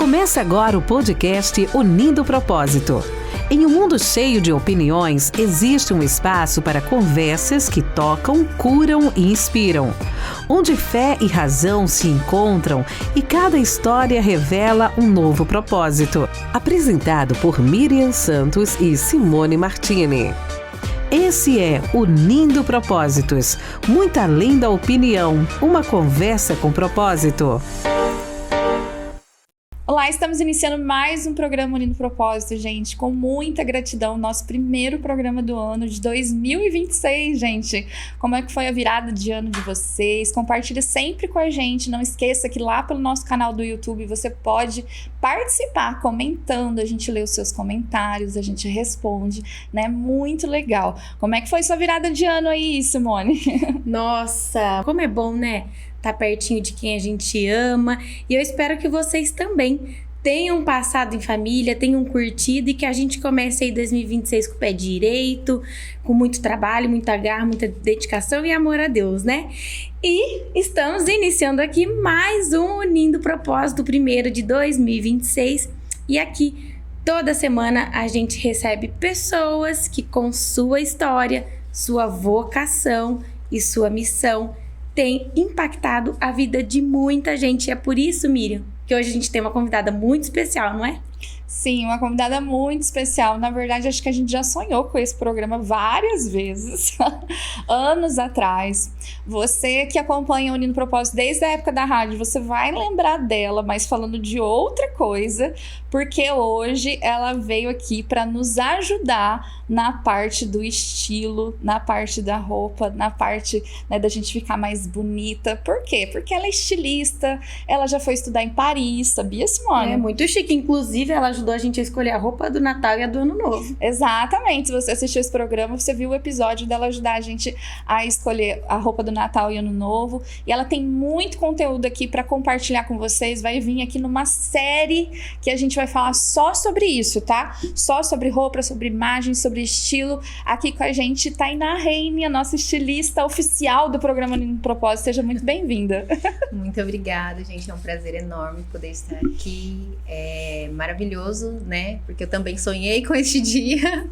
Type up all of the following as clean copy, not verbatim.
Começa agora o podcast Unindo o Propósito. Em um mundo cheio de opiniões, existe um espaço para conversas que tocam, curam e inspiram. Onde fé e razão se encontram e cada história revela um novo propósito. Apresentado por Miriam Santos e Simone Martini. Esse é Unindo Propósitos, muito além da opinião, uma conversa com propósito. Olá, estamos iniciando mais um programa Unindo Propósito, gente, com muita gratidão, nosso primeiro programa do ano de 2026, gente. Como é que foi a virada de ano de vocês? Compartilhe sempre com a gente, não esqueça que lá pelo nosso canal do YouTube você pode participar comentando, a gente lê os seus comentários, a gente responde, né? Muito legal. Como é que foi sua virada de ano aí, Simone? Nossa, como é bom, né? Tá pertinho de quem a gente ama. E eu espero que vocês também tenham passado em família, tenham curtido e que a gente comece aí 2026 com o pé direito, com muito trabalho, muita garra, muita dedicação e amor a Deus, né? E estamos iniciando aqui mais um Unindo Propósito, primeiro de 2026. E aqui, toda semana, a gente recebe pessoas que com sua história, sua vocação e sua missão tem impactado a vida de muita gente. E é por isso, Miriam, que hoje a gente tem uma convidada muito especial, não é? Sim, uma convidada muito especial. Na verdade, acho que a gente já sonhou com esse programa várias vezes, anos atrás. Você que acompanha o Unindo Propósito desde a época da rádio, você vai lembrar dela, mas falando de outra coisa, porque hoje ela veio aqui para nos ajudar na parte do estilo, na parte da roupa, na parte, né, da gente ficar mais bonita. Por quê? Porque ela é estilista, ela já foi estudar em Paris, sabia, Simone? É muito chique. Inclusive, ela ajudou a gente a escolher a roupa do Natal e a do Ano Novo. Exatamente. Se você assistiu esse programa, você viu o episódio dela ajudar a gente a escolher a roupa do Natal e Ano Novo. E ela tem muito conteúdo aqui para compartilhar com vocês. Vai vir aqui numa série que a gente vai falar só sobre isso, tá? Só sobre roupa, sobre imagem, sobre estilo. Aqui com a gente, Tainá Reine, a nossa estilista oficial do programa Unindo Propósito. Seja muito bem-vinda. Muito obrigada, gente. É um prazer enorme poder estar aqui. É maravilhoso, né? Porque eu também sonhei com este dia.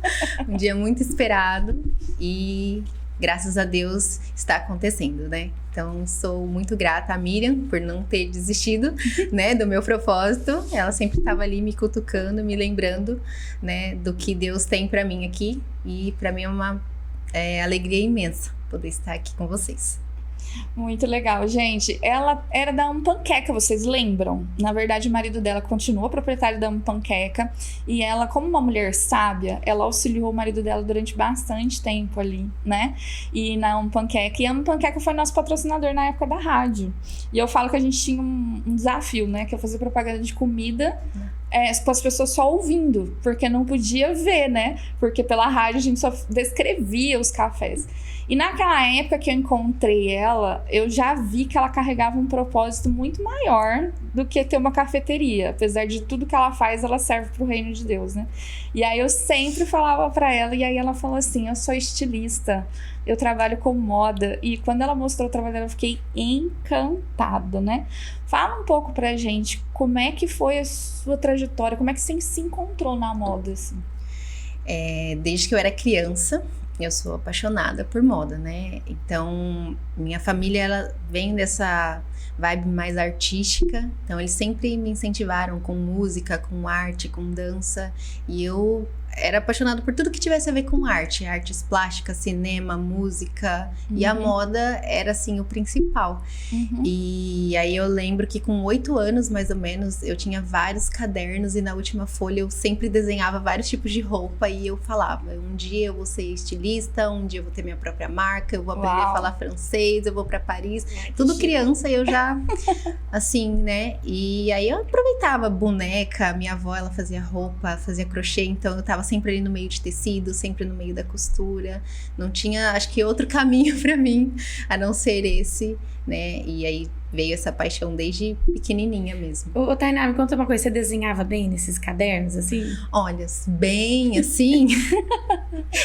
Um dia muito esperado. E graças a Deus está acontecendo, né? Então, sou muito grata à Miriam por não ter desistido, né, do meu propósito. Ela sempre estava ali me cutucando, me lembrando, né, do que Deus tem para mim aqui. E para mim é uma alegria imensa poder estar aqui com vocês. Muito legal, gente. Ela era da Panqueca, vocês lembram? Na verdade, o marido dela continua proprietário da Panqueca e ela, como uma mulher sábia, ela auxiliou o marido dela durante bastante tempo ali, né? E na Panqueca. E a Panqueca foi nosso patrocinador na época da rádio. E eu falo que a gente tinha um desafio, né? Que é fazer propaganda de comida com as pessoas só ouvindo, porque não podia ver, né? Porque pela rádio a gente só descrevia os cafés. E naquela época que eu encontrei ela, eu já vi que ela carregava um propósito muito maior do que ter uma cafeteria. Apesar de tudo que ela faz, ela serve pro reino de Deus, né? E aí eu sempre falava pra ela, e aí ela falou assim, eu sou estilista, eu trabalho com moda. E quando ela mostrou o trabalho dela, eu fiquei encantada, né? Fala um pouco pra gente, como é que foi a sua trajetória, como é que você se encontrou na moda, assim? Desde que eu era criança, eu sou apaixonada por moda, né? Então, minha família, ela vem dessa vibe mais artística. Então, eles sempre me incentivaram com música, com arte, com dança. E eu era apaixonada por tudo que tivesse a ver com arte. Artes plásticas, cinema, música. E a moda era, assim, o principal. E aí eu lembro que com 8 anos, mais ou menos, eu tinha vários cadernos. E na última folha eu sempre desenhava vários tipos de roupa. E eu falava, um dia eu vou ser estilista, um dia eu vou ter minha própria marca, eu vou aprender a falar francês, eu vou pra Paris. Tudo criança, eu já, assim, né? E aí eu aproveitava boneca, minha avó, ela fazia roupa, fazia crochê. Então eu tava sempre ali no meio de tecido, sempre no meio da costura. Não tinha, acho que, outro caminho pra mim, a não ser esse, né? E aí veio essa paixão desde pequenininha mesmo. Ô, Tainá, me conta uma coisa, você desenhava bem nesses cadernos, assim? Olha, bem assim,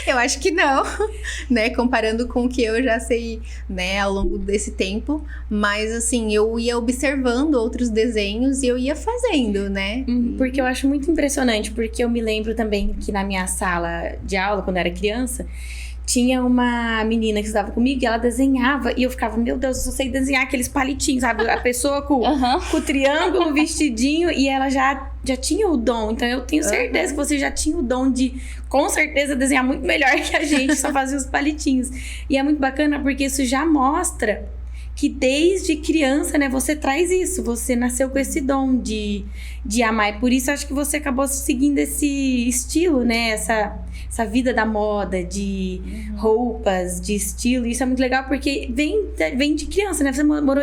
eu acho que não, né? Comparando com o que eu já sei, né, ao longo desse tempo. Mas, assim, eu ia observando outros desenhos e eu ia fazendo, né? Porque eu acho muito impressionante, porque eu me lembro também que na minha sala de aula, quando eu era criança, tinha uma menina que estudava comigo e ela desenhava. E eu ficava, meu Deus, eu só sei desenhar aqueles palitinhos, sabe? A pessoa com o triângulo, o vestidinho. E ela já tinha o dom. Então eu tenho certeza que você já tinha o dom de, com certeza, desenhar muito melhor que a gente. Só fazia os palitinhos. E é muito bacana porque isso já mostra que desde criança, né, você traz isso. Você nasceu com esse dom de amar. E por isso acho que você acabou seguindo esse estilo, né? Essa vida da moda, de roupas, de estilo. Isso é muito legal porque vem de criança, né? Você morou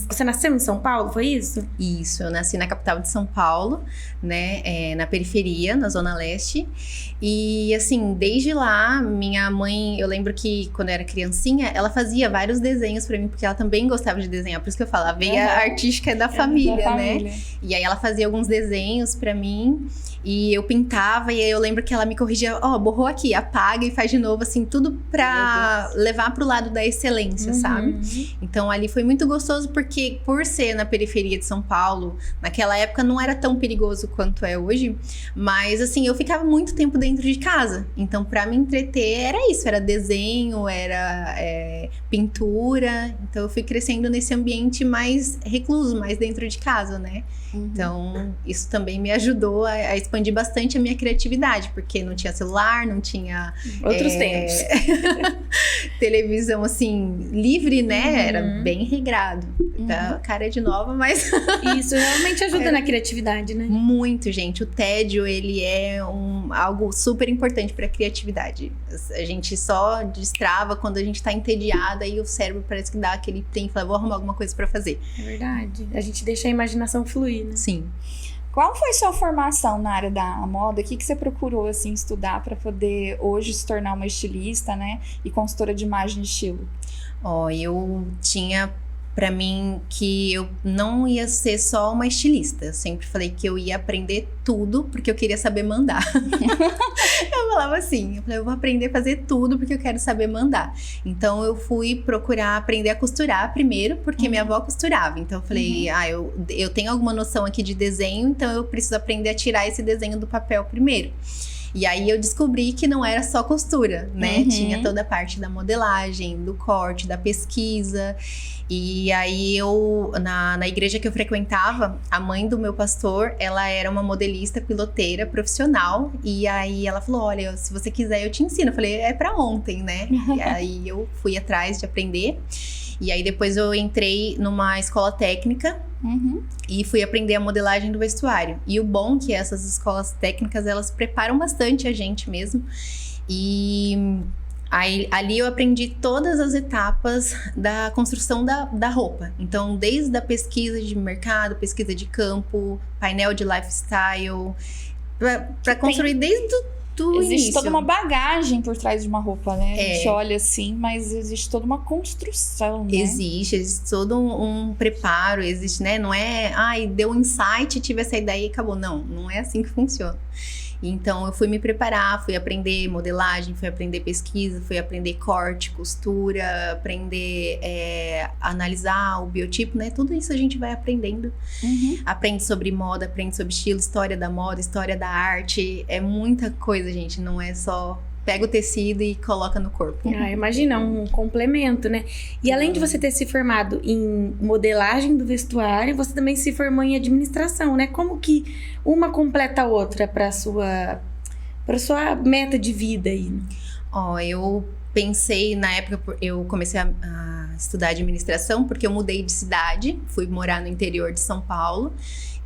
você nasceu em São Paulo, foi isso? Isso, eu nasci na capital de São Paulo, né? Na periferia, na Zona Leste. E, assim, desde lá, minha mãe, eu lembro que quando eu era criancinha, ela fazia vários desenhos pra mim, porque ela também gostava de desenhar. Por isso que eu falo, a veia artística é da família, né? E aí ela fazia alguns desenhos pra mim. E eu pintava, e aí eu lembro que ela me corrigia, borrou aqui, apaga e faz de novo, assim, tudo pra levar pro lado da excelência, sabe? Então ali foi muito gostoso, porque por ser na periferia de São Paulo, naquela época não era tão perigoso quanto é hoje, mas assim, eu ficava muito tempo dentro de casa. Então pra me entreter era isso, era desenho, era pintura. Então eu fui crescendo nesse ambiente mais recluso, mais dentro de casa, né? Então, isso também me ajudou a expandir bastante a minha criatividade, porque não tinha celular, não tinha... Outros tempos. Televisão, assim, livre, né? Era bem regrado. Tá, cara de nova, mas... Isso realmente ajuda na criatividade, né? Muito, gente. O tédio, ele é algo super importante pra criatividade. A gente só destrava quando a gente tá entediada e o cérebro parece que dá aquele tempo, fala, vou arrumar alguma coisa pra fazer. É verdade. A gente deixa a imaginação fluir, né? Sim. Qual foi sua formação na área da moda? O que você procurou, assim, estudar para poder hoje se tornar uma estilista, né? E consultora de imagem e estilo? Eu tinha pra mim que eu não ia ser só uma estilista. Eu sempre falei que eu ia aprender tudo porque eu queria saber mandar. Eu falava assim, eu vou aprender a fazer tudo porque eu quero saber mandar. Então eu fui procurar aprender a costurar primeiro, porque minha avó costurava. Então eu falei, eu tenho alguma noção aqui de desenho, então eu preciso aprender a tirar esse desenho do papel primeiro. E aí eu descobri que não era só costura, né? Tinha toda a parte da modelagem, do corte, da pesquisa. E aí na igreja que eu frequentava, a mãe do meu pastor, ela era uma modelista, piloteira, profissional. E aí ela falou, olha, se você quiser eu te ensino. Eu falei, é pra ontem, né? E aí eu fui atrás de aprender. E aí depois eu entrei numa escola técnica e fui aprender a modelagem do vestuário. E o bom é que essas escolas técnicas, elas preparam bastante a gente mesmo. E aí, ali eu aprendi todas as etapas da construção da roupa. Então, desde a pesquisa de mercado, pesquisa de campo, painel de lifestyle, para construir desde existe toda uma bagagem por trás de uma roupa, né? A gente olha assim, mas existe toda uma construção, né? Existe todo um preparo, existe, né? Não é, deu um insight, tive essa ideia e acabou. Não é assim que funciona. Então eu fui me preparar, fui aprender modelagem, fui aprender pesquisa, fui aprender corte, costura, aprender analisar o biotipo, né? Tudo isso a gente vai aprendendo. Aprende sobre moda, aprende sobre estilo, história da moda, história da arte. É muita coisa, gente. Não é só pega o tecido e coloca no corpo. Imagina, um complemento, né? E além de você ter se formado em modelagem do vestuário, você também se formou em administração, né? Como que uma completa a outra para sua meta de vida aí? Eu pensei, na época, eu comecei a estudar administração porque eu mudei de cidade, fui morar no interior de São Paulo.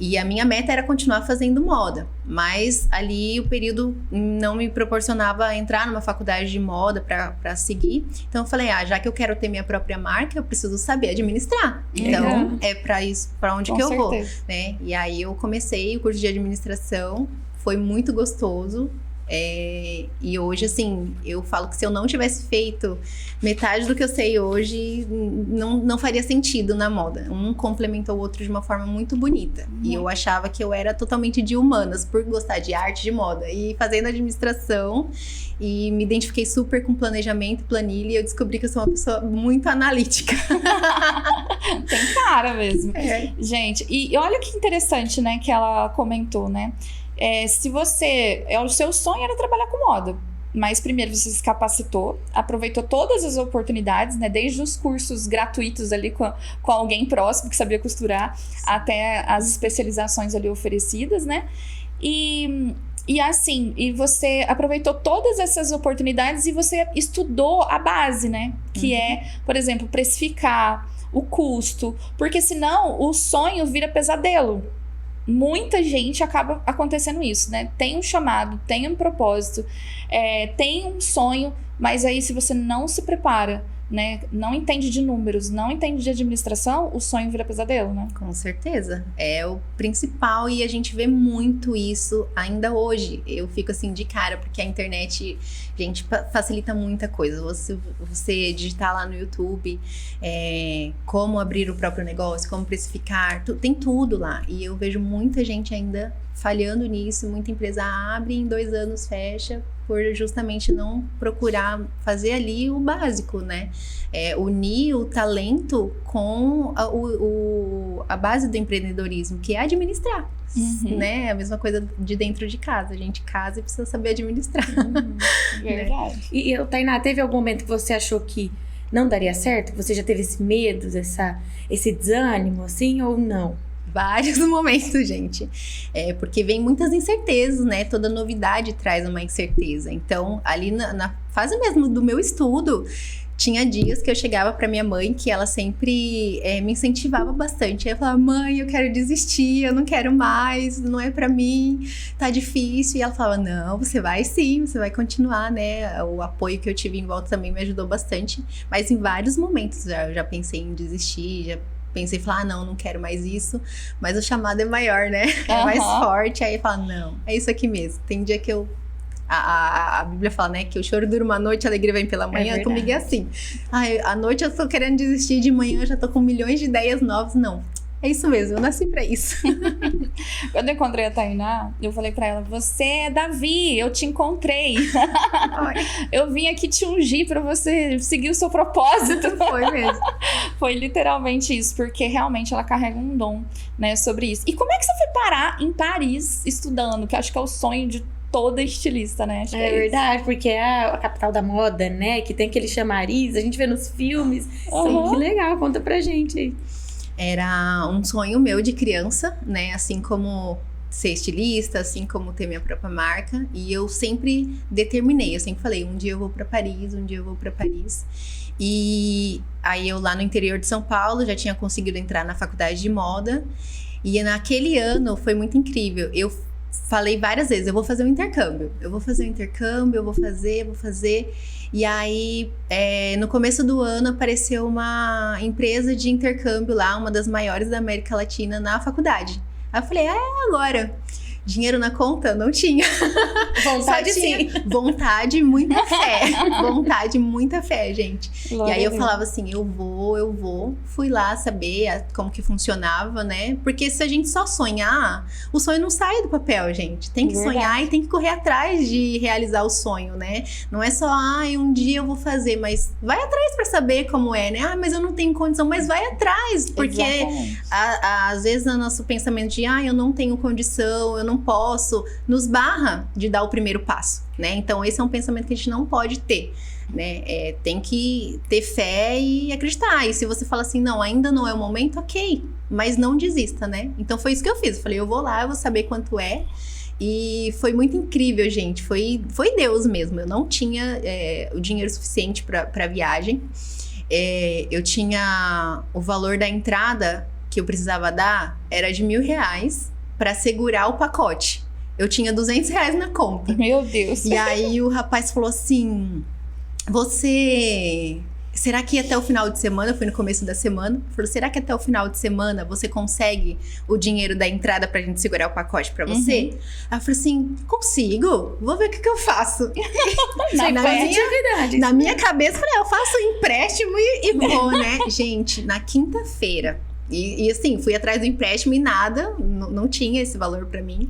E a minha meta era continuar fazendo moda, mas ali o período não me proporcionava entrar numa faculdade de moda para seguir. Então eu falei, já que eu quero ter minha própria marca, eu preciso saber administrar. Então é para isso, para onde que eu vou, né? E aí eu comecei o curso de administração, foi muito gostoso. E hoje, assim, eu falo que se eu não tivesse feito metade do que eu sei hoje, não faria sentido na moda. Um complementa o outro de uma forma muito bonita. E eu achava que eu era totalmente de humanas, por gostar de arte, de moda. E fazendo administração, e me identifiquei super com planejamento, planilha, e eu descobri que eu sou uma pessoa muito analítica. Tem cara mesmo. Gente, e olha que interessante, né, que ela comentou, né? Se você... o seu sonho era trabalhar com moda. Mas primeiro você se capacitou, aproveitou todas as oportunidades, né? Desde os cursos gratuitos ali com alguém próximo que sabia costurar, até as especializações ali oferecidas, né? E assim, e você aproveitou todas essas oportunidades e você estudou a base, né? Que é, por exemplo, precificar o custo. Porque senão o sonho vira pesadelo. Muita gente acaba acontecendo isso, né? Tem um chamado, tem um propósito, tem um sonho, mas aí se você não se prepara, né? Não entende de números, não entende de administração, o sonho vira pesadelo, né? Com certeza. É o principal e a gente vê muito isso ainda hoje. Eu fico assim de cara, porque a internet, gente, facilita muita coisa. Você digitar lá no YouTube como abrir o próprio negócio, como precificar, tem tudo lá. E eu vejo muita gente ainda falhando nisso, muita empresa abre e em 2 anos fecha, por justamente não procurar fazer ali o básico, né? Unir o talento com a base do empreendedorismo, que é administrar, né? A mesma coisa de dentro de casa. A gente casa e precisa saber administrar. Verdade. E Tainá, teve algum momento que você achou que não daria certo? Que você já teve esse medo, esse desânimo, assim, ou não? Vários momentos, gente. Porque vem muitas incertezas, né? Toda novidade traz uma incerteza. Então, ali na fase mesmo do meu estudo, tinha dias que eu chegava pra minha mãe, que ela sempre me incentivava bastante. Aí eu falava, mãe, eu quero desistir, eu não quero mais, não é pra mim, tá difícil. E ela falava, não, você vai sim, você vai continuar, né? O apoio que eu tive em volta também me ajudou bastante. Mas em vários momentos eu já pensei em desistir, já pensei, falar, não quero mais isso, mas o chamado é maior, né? É mais forte, aí fala, não, é isso aqui mesmo. Tem dia que a Bíblia fala, né, que o choro dura uma noite, a alegria vem pela manhã, comigo é assim. À noite eu tô querendo desistir, de manhã eu já tô com milhões de ideias novas, não. É isso mesmo, eu nasci pra isso. Quando eu encontrei a Tainá, eu falei pra ela, você é Davi, eu te encontrei. Eu vim aqui te ungir pra você seguir o seu propósito. Foi mesmo. Foi literalmente isso, porque realmente ela carrega um dom, né, sobre isso. E como é que você foi parar em Paris estudando? Que eu acho que é o sonho de toda estilista, né? Acho que é verdade, porque é a capital da moda, né? Que tem aquele chamariz, a gente vê nos filmes. Que legal, conta pra gente aí. Era um sonho meu de criança, né? Assim como ser estilista, assim como ter minha própria marca. E eu sempre determinei, eu sempre falei, um dia eu vou pra Paris, um dia eu vou pra Paris. E aí eu lá no interior de São Paulo já tinha conseguido entrar na faculdade de moda. E naquele ano foi muito incrível. Eu falei várias vezes, eu vou fazer um intercâmbio. Eu vou fazer um intercâmbio, eu vou fazer. E aí, no começo do ano, apareceu uma empresa de intercâmbio lá, uma das maiores da América Latina, na faculdade. Aí eu falei, agora. Dinheiro na conta? Não tinha. Vontade sim. Vontade, muita fé. Vontade, muita fé, gente. Glória e aí eu falava assim, eu vou. Fui lá saber como que funcionava, né? Porque se a gente só sonhar, o sonho não sai do papel, gente. Tem que sonhar e tem que correr atrás de realizar o sonho, né? Não é só, um dia eu vou fazer, mas vai atrás pra saber como é, né? Mas eu não tenho condição, mas vai atrás. Porque às vezes o nosso pensamento de, eu não tenho condição, eu não posso, nos barra de dar o primeiro passo, né? Então esse é um pensamento que a gente não pode ter, né? Tem que ter fé e acreditar. E se você fala assim, não, ainda não é o momento, ok, mas não desista, né? Então foi isso que eu fiz. Eu falei, eu vou lá, eu vou saber quanto é. E foi muito incrível, gente. Foi Deus mesmo. Eu não tinha o dinheiro suficiente para viagem. Eu tinha o valor da entrada que eu precisava dar, era de R$1.000 para segurar o pacote. Eu tinha R$200 na conta. Meu Deus. E aí o rapaz falou assim, você será que até o final de semana, eu fui no começo da semana, falou, será que até o final de semana você consegue o dinheiro da entrada pra gente segurar o pacote pra você? Aí eu falei assim, consigo, vou ver o que eu faço. Na minha cabeça, eu falei, eu faço um empréstimo e vou, né? Gente, na quinta-feira, e assim, fui atrás do empréstimo e nada, não tinha esse valor pra mim.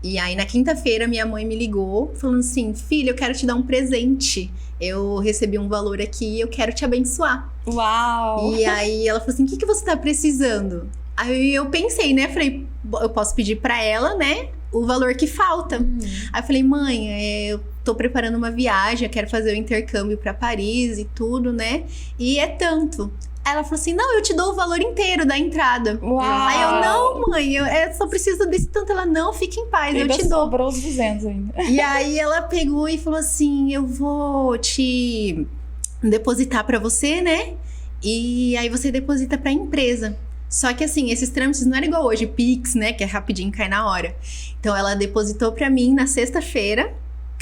E aí, na quinta-feira, minha mãe me ligou, falando assim, filha, eu quero te dar um presente. Eu recebi um valor aqui e eu quero te abençoar. Uau! E aí, ela falou assim, o que você tá precisando? Aí eu pensei, né? Falei, eu posso pedir pra ela, né? O valor que falta. Aí eu falei, mãe, eu tô preparando uma viagem, eu quero fazer o intercâmbio pra Paris e tudo, né? E é tanto. Aí ela falou assim, não, eu te dou o valor inteiro da entrada. Uau. Aí eu, não, mãe, eu só preciso desse tanto. Ela, não, fica em paz, eu te dou. Sobrou os 200 ainda. E aí ela pegou e falou assim, eu vou te depositar pra você, né? E aí você deposita pra empresa. Só que assim, esses trâmites não era igual hoje, Pix, né? Que é rapidinho, cai na hora. Então ela depositou pra mim na sexta-feira.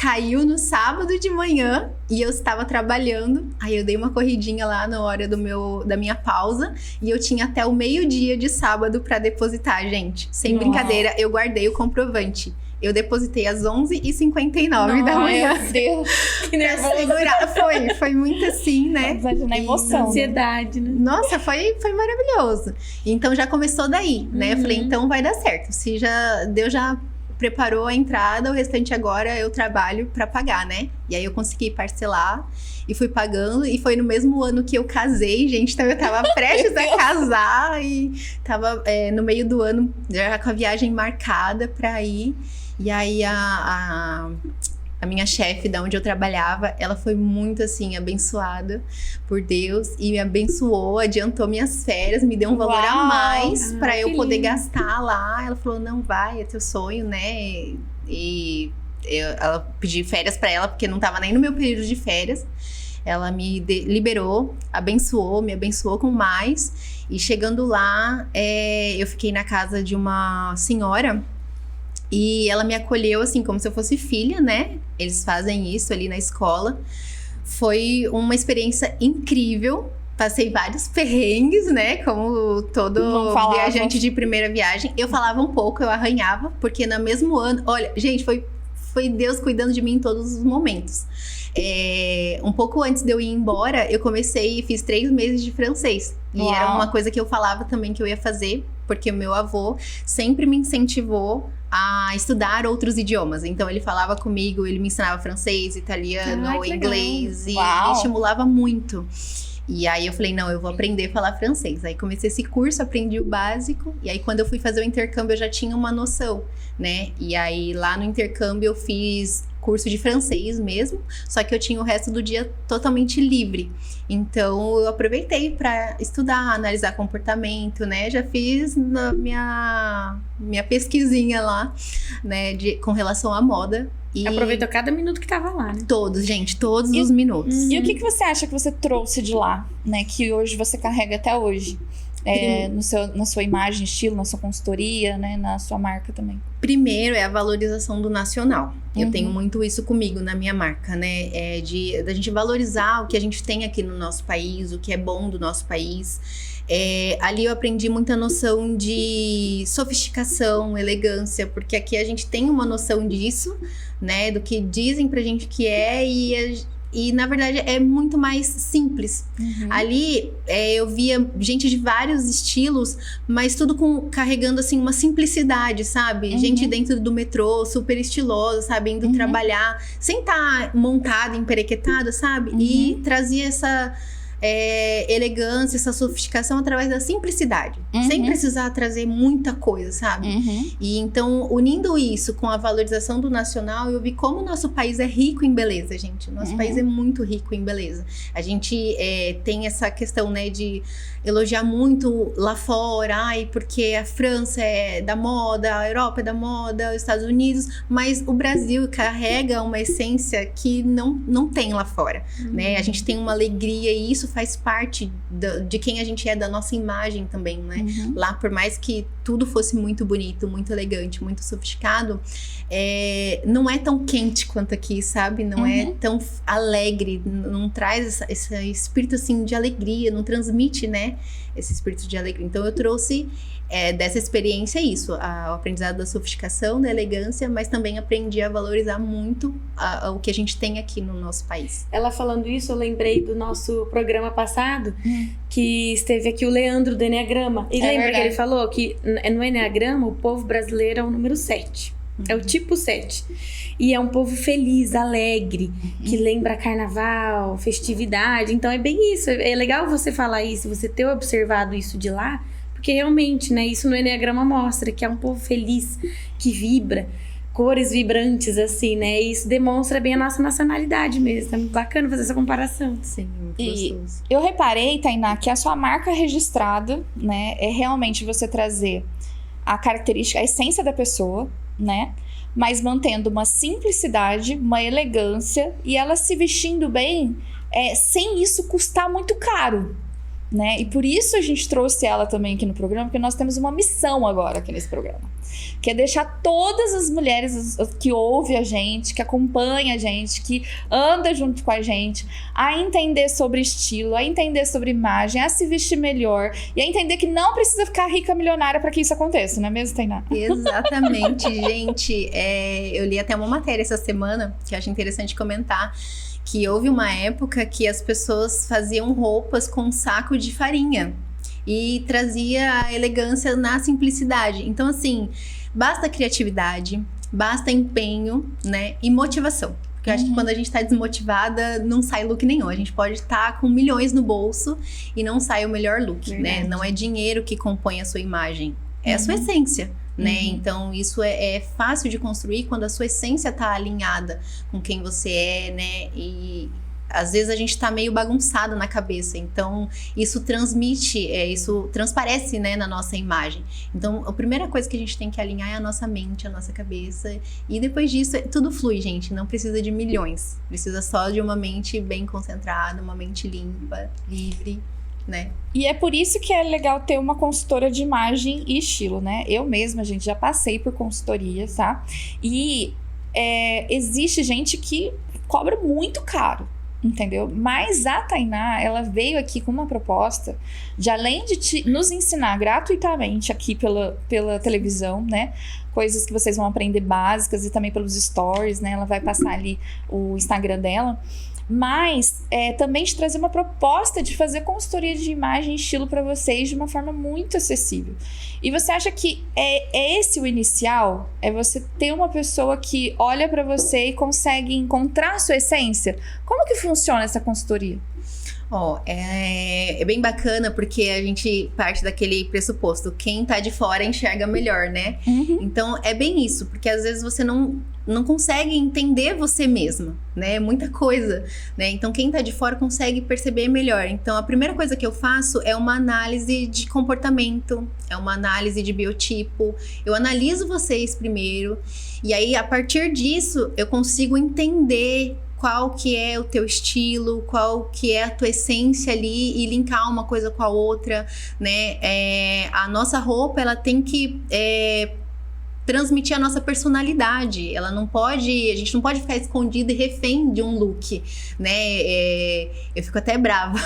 Caiu no sábado de manhã e eu estava trabalhando. Aí eu dei uma corridinha lá na hora da minha pausa. E eu tinha até o meio-dia de sábado para depositar, gente. Sem brincadeira, eu guardei o comprovante. Eu depositei às 11h59 da manhã. Meu Deus, que nervoso. Foi muito assim, né? Na emoção. Ansiedade, né? Nossa, foi maravilhoso. Então já começou daí, né? Eu falei, então vai dar certo. Se Deus já preparou a entrada, o restante agora eu trabalho pra pagar, né? E aí eu consegui parcelar e fui pagando. E foi no mesmo ano que eu casei, gente. Então eu tava prestes a casar e tava no meio do ano já com a viagem marcada pra ir. E aí a minha chefe, da onde eu trabalhava, ela foi muito, assim, abençoada por Deus. E me abençoou, adiantou minhas férias, me deu um valor a mais pra eu poder gastar lá. Ela falou, não, vai, é teu sonho, né? Ela pedi férias pra ela, porque não tava nem no meu período de férias. Ela me liberou, me abençoou com mais. E chegando lá, eu fiquei na casa de uma senhora. E ela me acolheu, assim, como se eu fosse filha, né? Eles fazem isso ali na escola. Foi uma experiência incrível. Passei vários perrengues, né? Como todo viajante de primeira viagem. Eu falava um pouco, eu arranhava. Porque no mesmo ano... Olha, gente, foi Deus cuidando de mim em todos os momentos. Um pouco antes de eu ir embora, eu comecei e fiz 3 meses de francês. E era uma coisa que eu falava também que eu ia fazer. Porque o meu avô sempre me incentivou a estudar outros idiomas. Então ele falava comigo, ele me ensinava francês, italiano, inglês. E ele estimulava muito. E aí eu falei, não, eu vou aprender a falar francês. Aí comecei esse curso, aprendi o básico. E aí quando eu fui fazer o intercâmbio, eu já tinha uma noção, né? E aí lá no intercâmbio eu fiz curso de francês mesmo, só que eu tinha o resto do dia totalmente livre. Então eu aproveitei para estudar, analisar comportamento, né? Já fiz na minha pesquisinha lá, né, com relação à moda. E aproveitou cada minuto que tava lá, né? Todos os minutos. E o que você acha que você trouxe de lá, né? Que hoje você carrega até hoje? Na sua imagem, estilo, na sua consultoria, né? Na sua marca também. Primeiro é a valorização do nacional. Eu tenho muito isso comigo na minha marca, né? Da gente valorizar o que a gente tem aqui no nosso país, o que é bom do nosso país. Ali eu aprendi muita noção de sofisticação, elegância, porque aqui a gente tem uma noção disso, né? Do que dizem pra gente que e na verdade é muito mais simples. Ali eu via gente de vários estilos, mas tudo carregando assim uma simplicidade, sabe? Gente dentro do metrô, super estilosa, sabe? Indo trabalhar, sem estar montada, emperequetada, sabe? E trazia essa elegância, essa sofisticação através da simplicidade, sem precisar trazer muita coisa, sabe? E então, unindo isso com a valorização do nacional, eu vi como o nosso país é rico em beleza, gente. O nosso país é muito rico em beleza. A gente tem essa questão, né, de elogiar muito lá fora, porque a França é da moda, a Europa é da moda, os Estados Unidos, mas o Brasil carrega uma essência que não tem lá fora, né? A gente tem uma alegria e isso faz parte de quem a gente é, da nossa imagem também, né? Lá, por mais que tudo fosse muito bonito, muito elegante, muito sofisticado, não é tão quente quanto aqui, sabe? Não é tão alegre, não traz esse espírito, assim, de alegria, não transmite, né? Esse espírito de alegria. Então, eu trouxe dessa experiência isso, o aprendizado da sofisticação, da elegância, mas também aprendi a valorizar muito o que a gente tem aqui no nosso país. Ela falando isso, eu lembrei do nosso programa passado, que esteve aqui o Leandro do Enneagrama. E lembra verdade. que ele falou que no Enneagrama o povo brasileiro é o número 7. É o tipo 7. E é um povo feliz, alegre, que lembra carnaval, festividade. Então é bem isso. É legal você falar isso, você ter observado isso de lá, porque realmente, né, isso no Enneagrama mostra que é um povo feliz, que vibra, cores vibrantes, assim, né? E isso demonstra bem a nossa nacionalidade mesmo. É muito bacana fazer essa comparação. Sim, muito E gostoso. eu reparei, Tainá, que a sua marca registrada, né, é realmente você trazer a característica, a essência da pessoa, né? Mas mantendo uma simplicidade, uma elegância e ela se vestindo bem, sem isso custar muito caro, né? E por isso a gente trouxe ela também aqui no programa, porque nós temos uma missão agora aqui nesse programa, que é deixar todas as mulheres que ouvem a gente, que acompanham a gente, que anda junto com a gente, a entender sobre estilo, a entender sobre imagem, a se vestir melhor e a entender que não precisa ficar rica milionária para que isso aconteça, não é mesmo, Tainá? Exatamente, gente. Eu li até uma matéria essa semana que eu acho interessante comentar, que houve uma época que as pessoas faziam roupas com um saco de farinha e trazia a elegância na simplicidade. Então, assim, basta criatividade, basta empenho, né, e motivação. Porque eu acho que quando a gente tá desmotivada, não sai look nenhum. A gente pode estar com milhões no bolso e não sai o melhor look, né? Não é dinheiro que compõe a sua imagem, é a sua essência. Né? Então, isso é fácil de construir quando a sua essência tá alinhada com quem você é, né? E às vezes a gente tá meio bagunçado na cabeça. Então, isso transmite, isso transparece, né, na nossa imagem. Então, a primeira coisa que a gente tem que alinhar é a nossa mente, a nossa cabeça. E depois disso, tudo flui, gente. Não precisa de milhões. Precisa só de uma mente bem concentrada, uma mente limpa, livre, né? E é por isso que é legal ter uma consultora de imagem e estilo, né? Eu mesma, gente, já passei por consultoria, tá? E existe gente que cobra muito caro, entendeu? Mas a Tainá, ela veio aqui com uma proposta de, além de nos ensinar gratuitamente aqui pela televisão, né? Coisas que vocês vão aprender básicas e também pelos stories, né? Ela vai passar ali o Instagram dela. Mas também de trazer uma proposta de fazer consultoria de imagem e estilo para vocês de uma forma muito acessível. E você acha que é esse o inicial? É você ter uma pessoa que olha para você e consegue encontrar a sua essência? Como que funciona essa consultoria? É bem bacana porque a gente parte daquele pressuposto, quem tá de fora enxerga melhor, né? Então, é bem isso, porque às vezes você não consegue entender você mesma, né? É muita coisa, né? Então, quem tá de fora consegue perceber melhor. Então, a primeira coisa que eu faço é uma análise de comportamento, é uma análise de biotipo. Eu analiso vocês primeiro, e aí, a partir disso, eu consigo entender qual que é o teu estilo, qual que é a tua essência ali e linkar uma coisa com a outra, né? A nossa roupa, ela tem que transmitir a nossa personalidade. A gente não pode ficar escondido e refém de um look, né? Eu fico até brava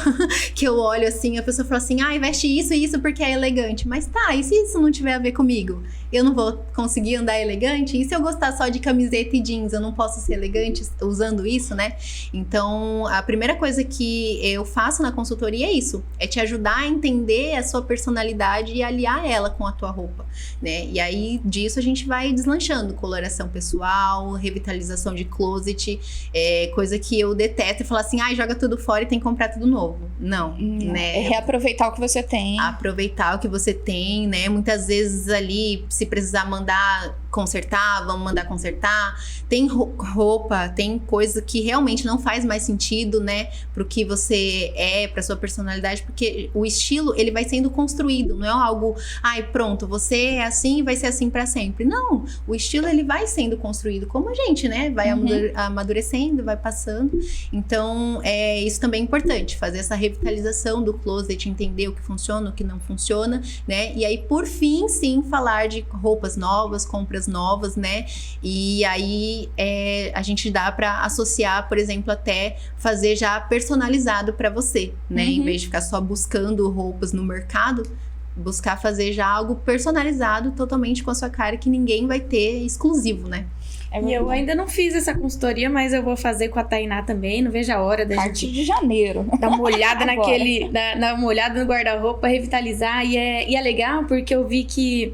que eu olho assim, a pessoa fala assim, veste isso e isso porque é elegante. Mas tá, e se isso não tiver a ver comigo? Eu não vou conseguir andar elegante? E se eu gostar só de camiseta e jeans, eu não posso ser elegante usando isso, né? Então, a primeira coisa que eu faço na consultoria é isso, é te ajudar a entender a sua personalidade e aliar ela com a tua roupa, né? E aí, disso a gente vai deslanchando, coloração pessoal, revitalização de closet, coisa que eu detesto e falar assim, joga tudo fora e tem que comprar tudo novo. Não, né? É reaproveitar o que você tem. Aproveitar o que você tem, né? Muitas vezes ali, se precisar mandar consertar, vamos mandar consertar. Tem roupa, tem coisa que realmente não faz mais sentido, né, pro que você é, pra sua personalidade, porque o estilo, ele vai sendo construído, não é algo, pronto, você é assim, vai ser assim pra sempre. Não, o estilo, ele vai sendo construído como a gente, né, vai amadurecendo, vai passando. Então, isso também é importante, fazer essa revitalização do closet, entender o que funciona, o que não funciona, né, e aí, por fim, sim, falar de roupas novas, compras novas, né? E aí a gente dá para associar, por exemplo, até fazer já personalizado para você, né? Em vez de ficar só buscando roupas no mercado, buscar fazer já algo personalizado totalmente com a sua cara, que ninguém vai ter exclusivo, né? E eu ainda não fiz essa consultoria, mas eu vou fazer com a Tainá também. Não vejo a hora da gente de janeiro. Dar uma olhada dar uma olhada no guarda-roupa, revitalizar. E é legal porque eu vi que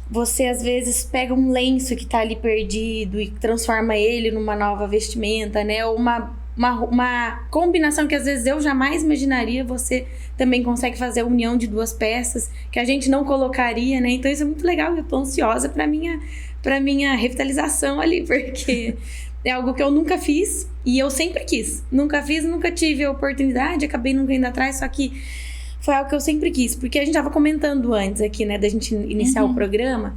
você às vezes pega um lenço que tá ali perdido e transforma ele numa nova vestimenta, né? Ou uma combinação que às vezes eu jamais imaginaria, você também consegue fazer a união de duas peças que a gente não colocaria, né? Então isso é muito legal, eu tô ansiosa pra minha revitalização ali, porque é algo que eu nunca fiz e eu sempre quis. Nunca fiz, nunca tive a oportunidade, acabei nunca indo atrás, só que foi algo que eu sempre quis, porque a gente tava comentando antes aqui, né, da gente iniciar o programa,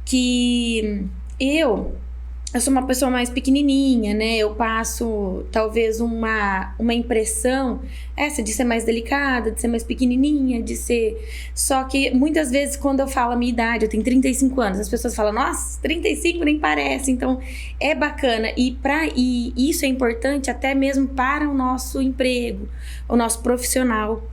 que eu sou uma pessoa mais pequenininha, né, eu passo talvez uma impressão essa de ser mais delicada, de ser mais pequenininha, de ser... Só que muitas vezes quando eu falo a minha idade, eu tenho 35 anos, as pessoas falam, nossa, 35 nem parece, então é bacana, e isso é importante até mesmo para o nosso emprego, o nosso profissional.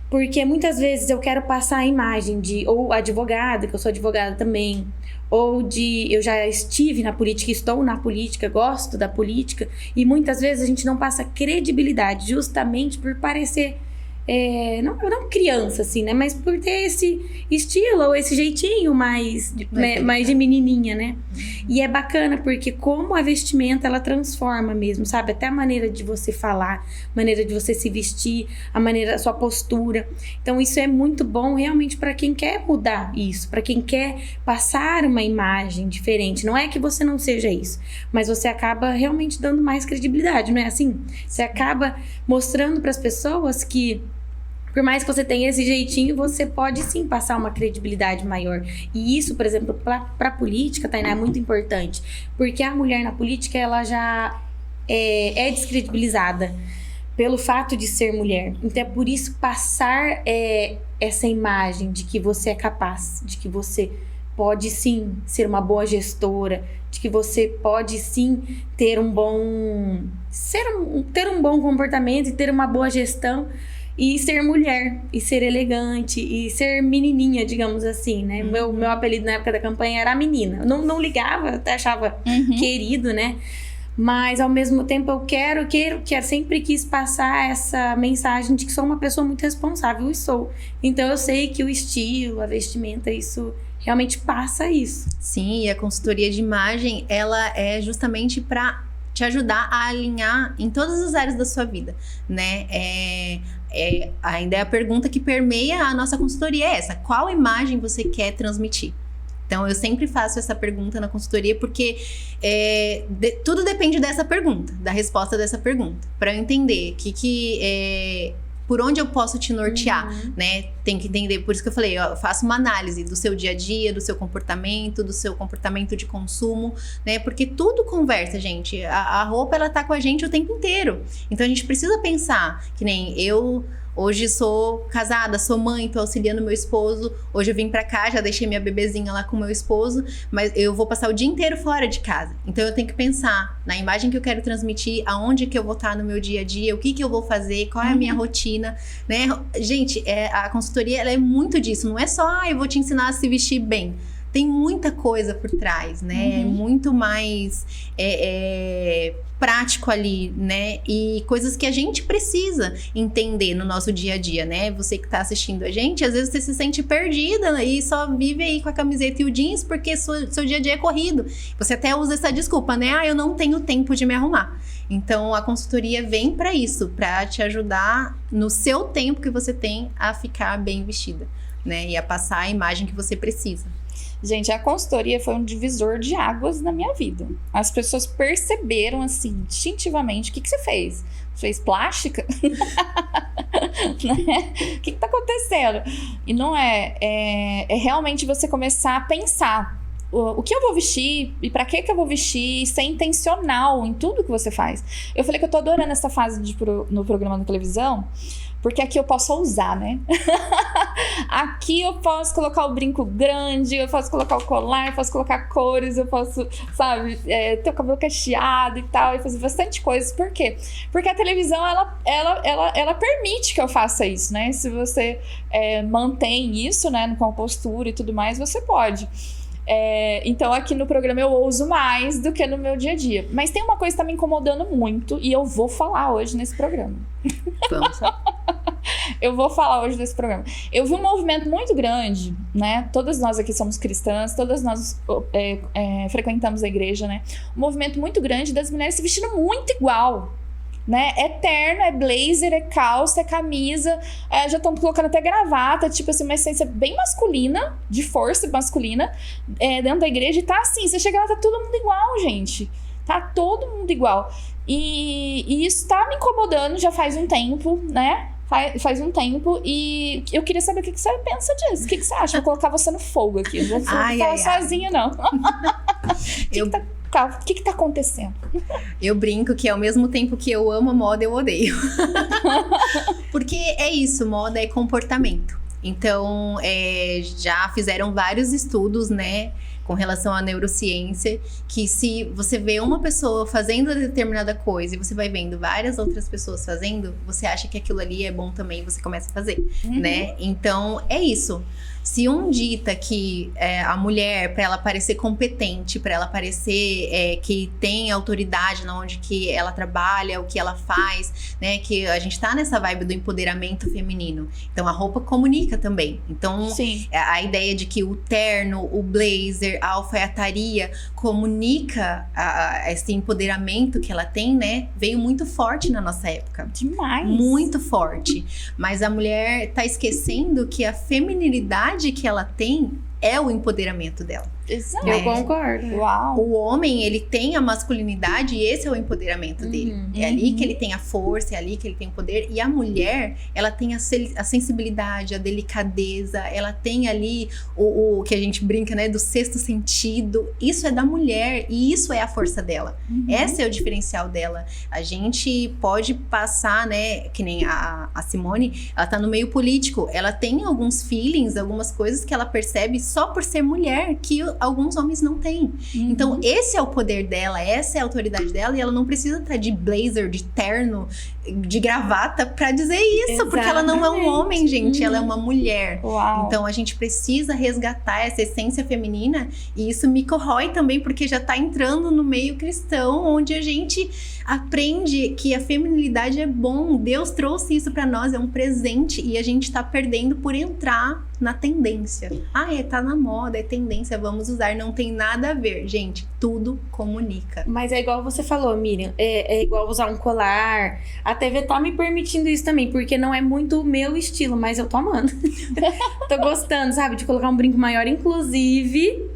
Porque muitas vezes eu quero passar a imagem de ou advogada, que eu sou advogada também, ou eu já estive na política, estou na política, gosto da política, e muitas vezes a gente não passa credibilidade justamente por parecer não criança, assim, né? Mas por ter esse estilo ou esse jeitinho mais de menininha, né? E é bacana porque como a vestimenta, ela transforma mesmo, sabe? Até a maneira de você falar, a maneira de você se vestir, a sua postura. Então isso é muito bom realmente para quem quer mudar isso, para quem quer passar uma imagem diferente. Não é que você não seja isso, mas você acaba realmente dando mais credibilidade, não é assim? Você acaba mostrando para as pessoas que por mais que você tenha esse jeitinho, você pode sim passar uma credibilidade maior. E isso, por exemplo, para política, Tainá, é muito importante. Porque a mulher na política, ela já é descredibilizada pelo fato de ser mulher. Então é por isso passar essa imagem de que você é capaz, de que você pode sim ser uma boa gestora, de que você pode sim ter um bom comportamento e ter uma boa gestão, e ser mulher, e ser elegante, e ser menininha, digamos assim, né? Meu apelido na época da campanha era a menina. Eu não ligava, até achava querido, né? Mas, ao mesmo tempo, eu quero, sempre quis passar essa mensagem de que sou uma pessoa muito responsável, e sou. Então, eu sei que o estilo, a vestimenta, isso realmente passa isso. Sim, e a consultoria de imagem, ela é justamente para te ajudar a alinhar em todas as áreas da sua vida, né? Ainda é a pergunta que permeia a nossa consultoria é essa: qual imagem você quer transmitir? Então, eu sempre faço essa pergunta na consultoria porque tudo depende dessa pergunta, da resposta dessa pergunta, para eu entender por onde eu posso te nortear, né? Tem que entender, por isso que eu falei, eu faço uma análise do seu dia a dia, do seu comportamento de consumo, né? Porque tudo conversa, gente. A roupa, ela tá com a gente o tempo inteiro. Então, a gente precisa pensar, que nem eu... Hoje sou casada, sou mãe, tô auxiliando meu esposo. Hoje eu vim pra cá, já deixei minha bebezinha lá com meu esposo, mas eu vou passar o dia inteiro fora de casa. Então eu tenho que pensar na imagem que eu quero transmitir, aonde que eu vou estar no meu dia a dia, o que que eu vou fazer, qual é a minha rotina, né? Gente, a consultoria, ela é muito disso, não é só, eu vou te ensinar a se vestir bem. Tem muita coisa por trás, né? É muito mais prático ali, né? E coisas que a gente precisa entender no nosso dia a dia, né? Você que tá assistindo a gente, às vezes você se sente perdida e só vive aí com a camiseta e o jeans porque seu dia a dia é corrido. Você até usa essa desculpa, né? Eu não tenho tempo de me arrumar. Então, a consultoria vem para isso, para te ajudar no seu tempo que você tem a ficar bem vestida, né? E a passar a imagem que você precisa. Gente, a consultoria foi um divisor de águas na minha vida. As pessoas perceberam, assim, instintivamente, o que você fez? Fez plástica? Né? O que tá acontecendo? E não é realmente você começar a pensar o que eu vou vestir e pra que eu vou vestir e ser intencional em tudo que você faz. Eu falei que eu tô adorando essa fase no programa da televisão, porque aqui eu posso ousar, né? Aqui eu posso colocar o brinco grande, eu posso colocar o colar, eu posso colocar cores, eu posso, sabe, ter o cabelo cacheado e tal, e fazer bastante coisas. Por quê? Porque a televisão, ela permite que eu faça isso, né? Se você mantém isso, né, com a postura e tudo mais, você pode. Então aqui no programa eu ouso mais do que no meu dia a dia. Mas tem uma coisa que tá me incomodando muito e eu vou falar hoje nesse programa. Vamos lá. Eu vou falar hoje desse programa. Eu vi um movimento muito grande, né? Todas nós aqui somos cristãs, todas nós frequentamos a igreja, né? Um movimento muito grande das mulheres se vestindo muito igual, né? É terno, é blazer, é calça, é camisa, já estão colocando até gravata, tipo assim, uma essência bem masculina, de força masculina, dentro da igreja, e tá assim, você chega lá, tá todo mundo igual, gente. Tá todo mundo igual. E isso tá me incomodando já faz um tempo, né? Faz um tempo, e eu queria saber o que você pensa disso. O que você acha? Vou colocar você no fogo aqui. Não vou falar sozinha, não. O que tá acontecendo? Eu brinco que ao mesmo tempo que eu amo a moda, eu odeio. Porque é isso, moda é comportamento. Então, já fizeram vários estudos, né, com relação à neurociência, que se você vê uma pessoa fazendo determinada coisa e você vai vendo várias outras pessoas fazendo, você acha que aquilo ali é bom também e você começa a fazer, né? Então, é isso. Se um dita que a mulher, para ela parecer competente, para ela parecer que tem autoridade na onde que ela trabalha, o que ela faz, né? Que a gente tá nessa vibe do empoderamento feminino. Então, a roupa comunica também. Então, a ideia de que o terno, o blazer, a alfaiataria comunica esse empoderamento que ela tem, né? Veio muito forte na nossa época. Demais! Muito forte. Mas a mulher tá esquecendo que a feminilidade que ela tem é o empoderamento dela. Exato. Eu concordo. Uau. O homem, ele tem a masculinidade e esse é o empoderamento dele. É ali que ele tem a força, é ali que ele tem o poder. E a mulher, ela tem a sensibilidade, a delicadeza, ela tem ali o que a gente brinca, né, do sexto sentido. Isso é da mulher e isso é a força dela. Esse é o diferencial dela. A gente pode passar, né, que nem a Simone, ela tá no meio político. Ela tem alguns feelings, algumas coisas que ela percebe só por ser mulher, que alguns homens não têm. Então, esse é o poder dela, essa é a autoridade dela, e ela não precisa estar de blazer, de terno, de gravata pra dizer isso. Exatamente. Porque ela não é um homem, gente, ela é uma mulher. Uau. Então, a gente precisa resgatar essa essência feminina, e isso me corrói também, porque já tá entrando no meio cristão, onde a gente aprende que a feminilidade é bom. Deus trouxe isso pra nós, é um presente, e a gente tá perdendo por entrar na tendência. Tá na moda, é tendência, vamos usar. Não tem nada a ver, gente, tudo comunica. Mas é igual você falou, Miriam, é igual usar um colar. A TV tá me permitindo isso também, porque não é muito o meu estilo, mas eu tô amando. Tô gostando, sabe, de colocar um brinco maior, inclusive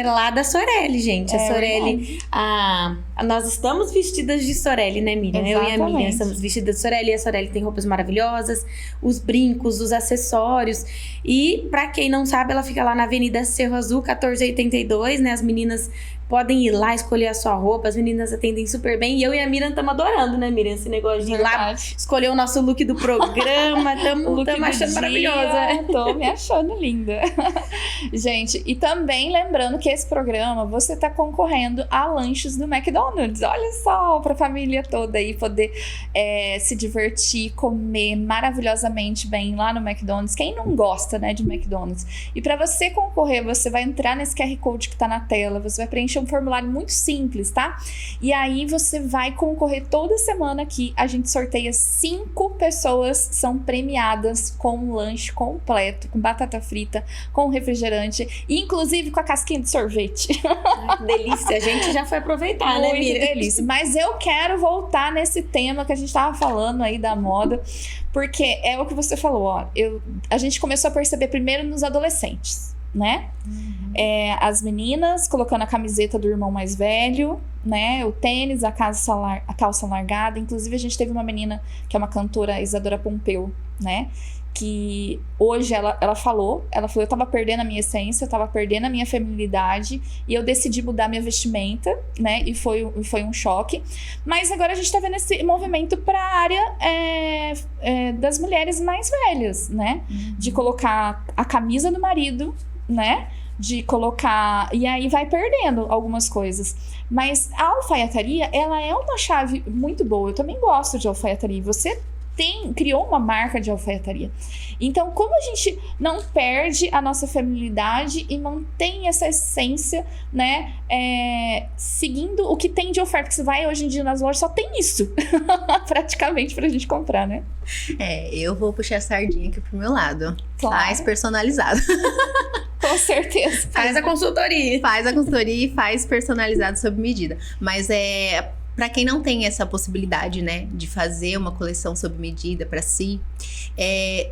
lá da Sorelli, gente. A Sorelli, nós estamos vestidas de Sorelli, né, Miriam? Exatamente. Eu e a Miriam estamos vestidas de Sorelli, e a Sorelli tem roupas maravilhosas, os brincos, os acessórios. E pra quem não sabe, ela fica lá na Avenida Cerro Azul, 1482, né? As meninas podem ir lá escolher a sua roupa, as meninas atendem super bem. E eu e a Miriam estamos adorando, né, Miriam? Esse negócio de ir lá escolher o nosso look do programa. Estamos achando maravilhosa. Tô me achando linda. Gente, e também lembrando que esse programa, você tá concorrendo a lanches do McDonald's. Olha só, pra família toda aí poder se divertir, comer maravilhosamente bem lá no McDonald's. Quem não gosta, né, de McDonald's? E pra você concorrer, você vai entrar nesse QR Code que tá na tela, você vai preencher um formulário muito simples, tá? E aí você vai concorrer toda semana aqui. A gente sorteia 5 pessoas, são premiadas com um lanche completo, com batata frita, com refrigerante, inclusive com a casquinha de sorvete. Ai, que delícia, a gente já foi aproveitar, né, Miriam? Muito delícia. Mas eu quero voltar nesse tema que a gente tava falando aí da moda, porque é o que você falou, ó. A gente começou a perceber primeiro nos adolescentes, né? As meninas colocando a camiseta do irmão mais velho, né? O tênis, a calça largada. Inclusive, a gente teve uma menina que é uma cantora, Isadora Pompeu, né? Que hoje ela falou, eu tava perdendo a minha essência, eu tava perdendo a minha feminilidade e eu decidi mudar minha vestimenta, né? E foi um choque. Mas agora a gente tá vendo esse movimento pra área das mulheres mais velhas, né? De colocar a camisa do marido, né? De colocar... E aí vai perdendo algumas coisas. Mas a alfaiataria, ela é uma chave muito boa. Eu também gosto de alfaiataria. Você criou uma marca de alfaiataria. Então, como a gente não perde a nossa feminilidade e mantém essa essência, né? Seguindo o que tem de oferta. Que você vai hoje em dia nas lojas, só tem isso. Praticamente pra gente comprar, né? Eu vou puxar a sardinha aqui pro meu lado. Claro. Faz personalizado. Com certeza. Faz a consultoria. Faz a consultoria e faz personalizado sob medida. Mas para quem não tem essa possibilidade, né, de fazer uma coleção sob medida para si,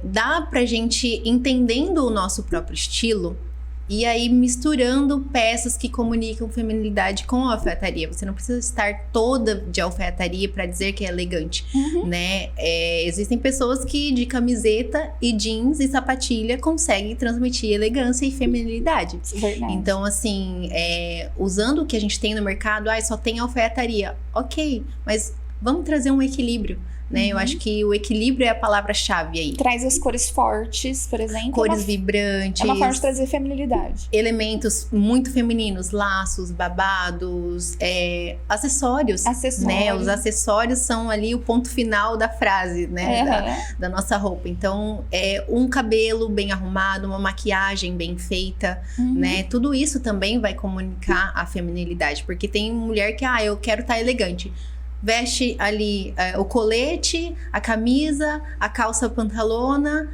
dá pra gente, entendendo o nosso próprio estilo, e aí misturando peças que comunicam feminilidade com a alfaiataria. Você não precisa estar toda de alfaiataria para dizer que é elegante, né? Existem pessoas que de camiseta e jeans e sapatilha conseguem transmitir elegância e feminilidade. Verdade. Então, assim, usando o que a gente tem no mercado, só tem alfaiataria. Ok, mas vamos trazer um equilíbrio, né? Eu acho que o equilíbrio é a palavra-chave aí. Traz as cores fortes, por exemplo. Cores vibrantes. É uma forma de trazer feminilidade. Elementos muito femininos, laços, babados, acessórios. Né? Os acessórios são ali o ponto final da frase, né? Da nossa roupa. Então, um cabelo bem arrumado, uma maquiagem bem feita, né? Tudo isso também vai comunicar a feminilidade. Porque tem mulher que, eu quero estar elegante. Veste ali o colete, a camisa, a calça pantalona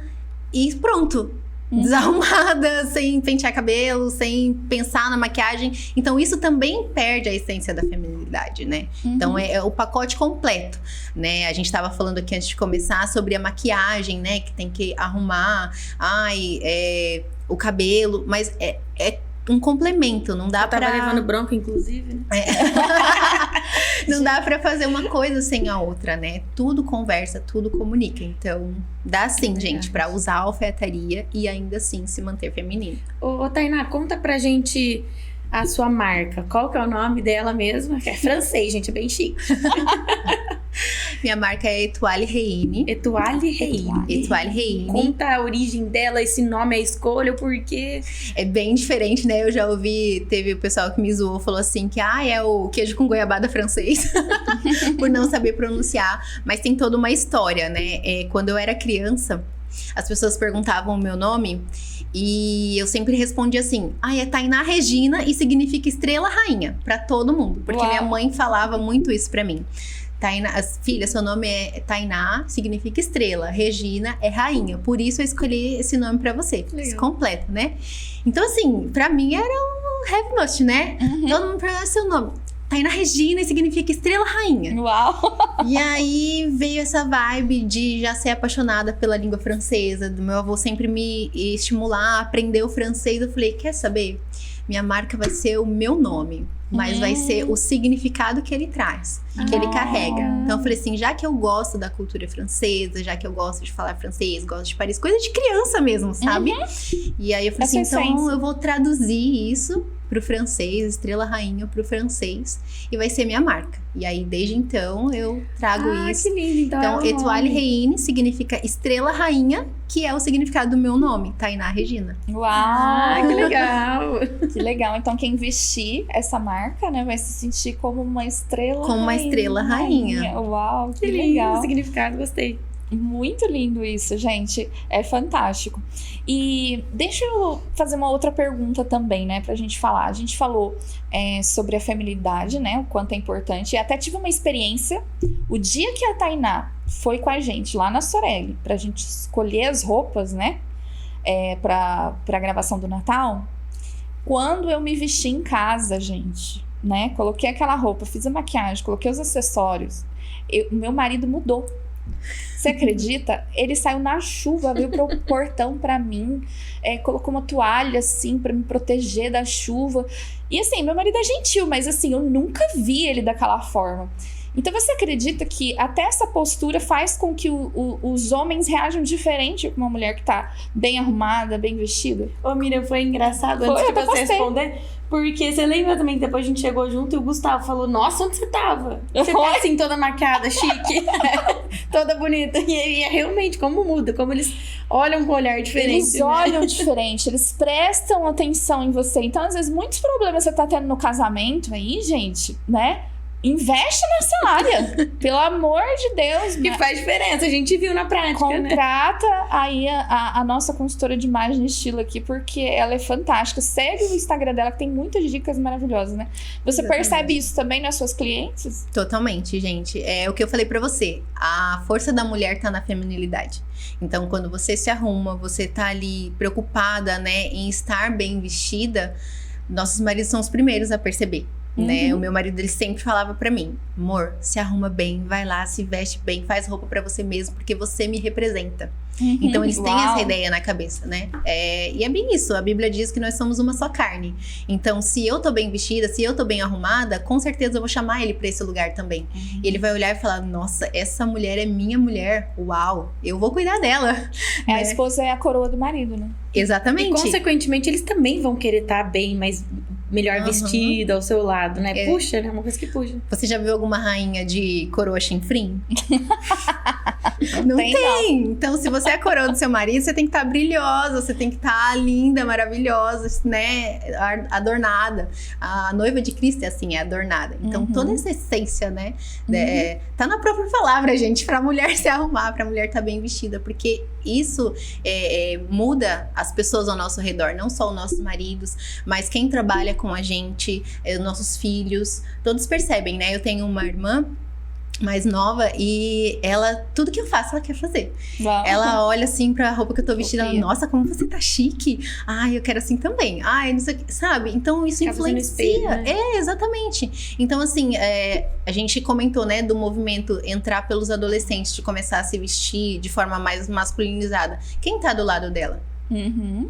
e pronto. Desarrumada, sem pentear cabelo, sem pensar na maquiagem. Então, isso também perde a essência da feminilidade, né? Então, é o pacote completo, né? A gente estava falando aqui antes de começar sobre a maquiagem, né? Que tem que arrumar, o cabelo, mas é um complemento, não dá pra... Eu tava levando bronca, inclusive, né? Não dá pra fazer uma coisa sem a outra, né? Tudo conversa, tudo comunica. Então, dá sim, gente, pra usar a alfaiataria e ainda assim se manter feminino. Ô, Tainá, conta pra gente a sua marca. Qual que é o nome dela mesmo? É francês, gente, é bem chique. Minha marca é Etoile Reine. Etoile Reine. Etoile Reine. Conta a origem dela, esse nome, a escolha, o porquê. É bem diferente, né? Eu já ouvi, teve o pessoal que me zoou, falou assim que é o queijo com goiabada francês. Por não saber pronunciar. Mas tem toda uma história, né? Quando eu era criança, as pessoas perguntavam o meu nome e eu sempre respondia assim: é Tainá Regina e significa estrela rainha, pra todo mundo. Porque minha mãe falava muito isso pra mim. Tainá, filha, seu nome é Tainá, significa estrela. Regina é rainha. Por isso eu escolhi esse nome pra você. Isso completa, né? Então, assim, pra mim era um heavy must, né? Todo mundo perguntava seu nome. Tainá Regina significa estrela rainha. Uau! E aí veio essa vibe de já ser apaixonada pela língua francesa, do meu avô sempre me estimular a aprender o francês. Eu falei, quer saber? Minha marca vai ser o meu nome, mas vai ser o significado que ele traz, que ele carrega. Então eu falei assim, já que eu gosto da cultura francesa, já que eu gosto de falar francês, gosto de Paris, coisa de criança mesmo, sabe? E aí eu falei assim, então eu vou traduzir isso pro francês, estrela rainha pro francês, e vai ser minha marca. E aí, desde então, eu trago isso. Que lindo. Então, Etoile Reine significa estrela rainha, que é o significado do meu nome, Tainá Regina. Uau! Que legal! Que legal. Então, quem vestir essa marca, né, vai se sentir como uma estrela rainha. Como uma estrela rainha. Uau, que lindo, legal. Significado, gostei. Muito lindo isso, gente. É fantástico. E deixa eu fazer uma outra pergunta também, né, pra gente falar. A gente falou sobre a feminilidade, né, o quanto é importante. E até tive uma experiência, o dia que a Tainá foi com a gente lá na Sorelli, pra gente escolher as roupas, né, pra gravação do Natal. Quando eu me vesti em casa, gente, né, coloquei aquela roupa, fiz a maquiagem, coloquei os acessórios, meu marido mudou. Você acredita? Ele saiu na chuva, veio pro portão pra mim, colocou uma toalha assim pra me proteger da chuva. E assim, meu marido é gentil, mas assim, eu nunca vi ele daquela forma. Então você acredita que até essa postura faz com que os homens reajam diferente com uma mulher que tá bem arrumada, bem vestida? Ô, Miriam, foi engraçado antes de você responder. Porque você lembra também que depois a gente chegou junto e o Gustavo falou: nossa, onde você tava? Você tá assim, toda maquiada, chique, toda bonita. E é realmente como muda, como eles olham com um olhar diferente. Eles olham diferente, eles prestam atenção em você. Então, às vezes, muitos problemas você tá tendo no casamento aí, gente, né? Investe nessa área, pelo amor de Deus. Que faz diferença, a gente viu na prática, Contrata aí a nossa consultora de imagem e estilo aqui, porque ela é fantástica. Segue o Instagram dela, que tem muitas dicas maravilhosas, né? Você percebe isso também nas suas clientes? Totalmente, gente. É o que eu falei pra você. A força da mulher tá na feminilidade. Então, quando você se arruma, você tá ali preocupada, né, em estar bem vestida, nossos maridos são os primeiros a perceber. Né? O meu marido, ele sempre falava pra mim: amor, se arruma bem, vai lá, se veste bem, faz roupa pra você mesmo, porque você me representa. Então eles têm essa ideia na cabeça, né? E é bem isso, a Bíblia diz que nós somos uma só carne. Então, se eu tô bem vestida, se eu tô bem arrumada, com certeza eu vou chamar ele pra esse lugar também. E ele vai olhar e falar: nossa, essa mulher é minha mulher, uau, eu vou cuidar dela. A esposa é a coroa do marido, né? Exatamente. E consequentemente eles também vão querer estar bem, mas melhor vestida ao seu lado, né? Puxa, né? Uma coisa que puxa. Você já viu alguma rainha de coroa chinfrim? Não tem. Então, se você é a coroa do seu marido, você tem que estar brilhosa, você tem que estar linda, maravilhosa, né? Adornada. A noiva de Cristo é assim, é adornada. Então, toda essa essência, né? Tá na própria palavra, gente, pra mulher se arrumar, pra mulher estar bem vestida, porque isso muda as pessoas ao nosso redor, não só os nossos maridos, mas quem trabalha com a gente, os nossos filhos, todos percebem, né? Eu tenho uma irmã mais nova e ela, tudo que eu faço, ela quer fazer. Ela olha assim pra roupa que eu tô vestindo, ela, nossa, como você tá chique. Ai, eu quero assim também. Ai, não sei o que, sabe? Então isso influencia. Espelho, né? Exatamente. Então assim, a gente comentou, né, do movimento entrar pelos adolescentes, de começar a se vestir de forma mais masculinizada. Quem tá do lado dela?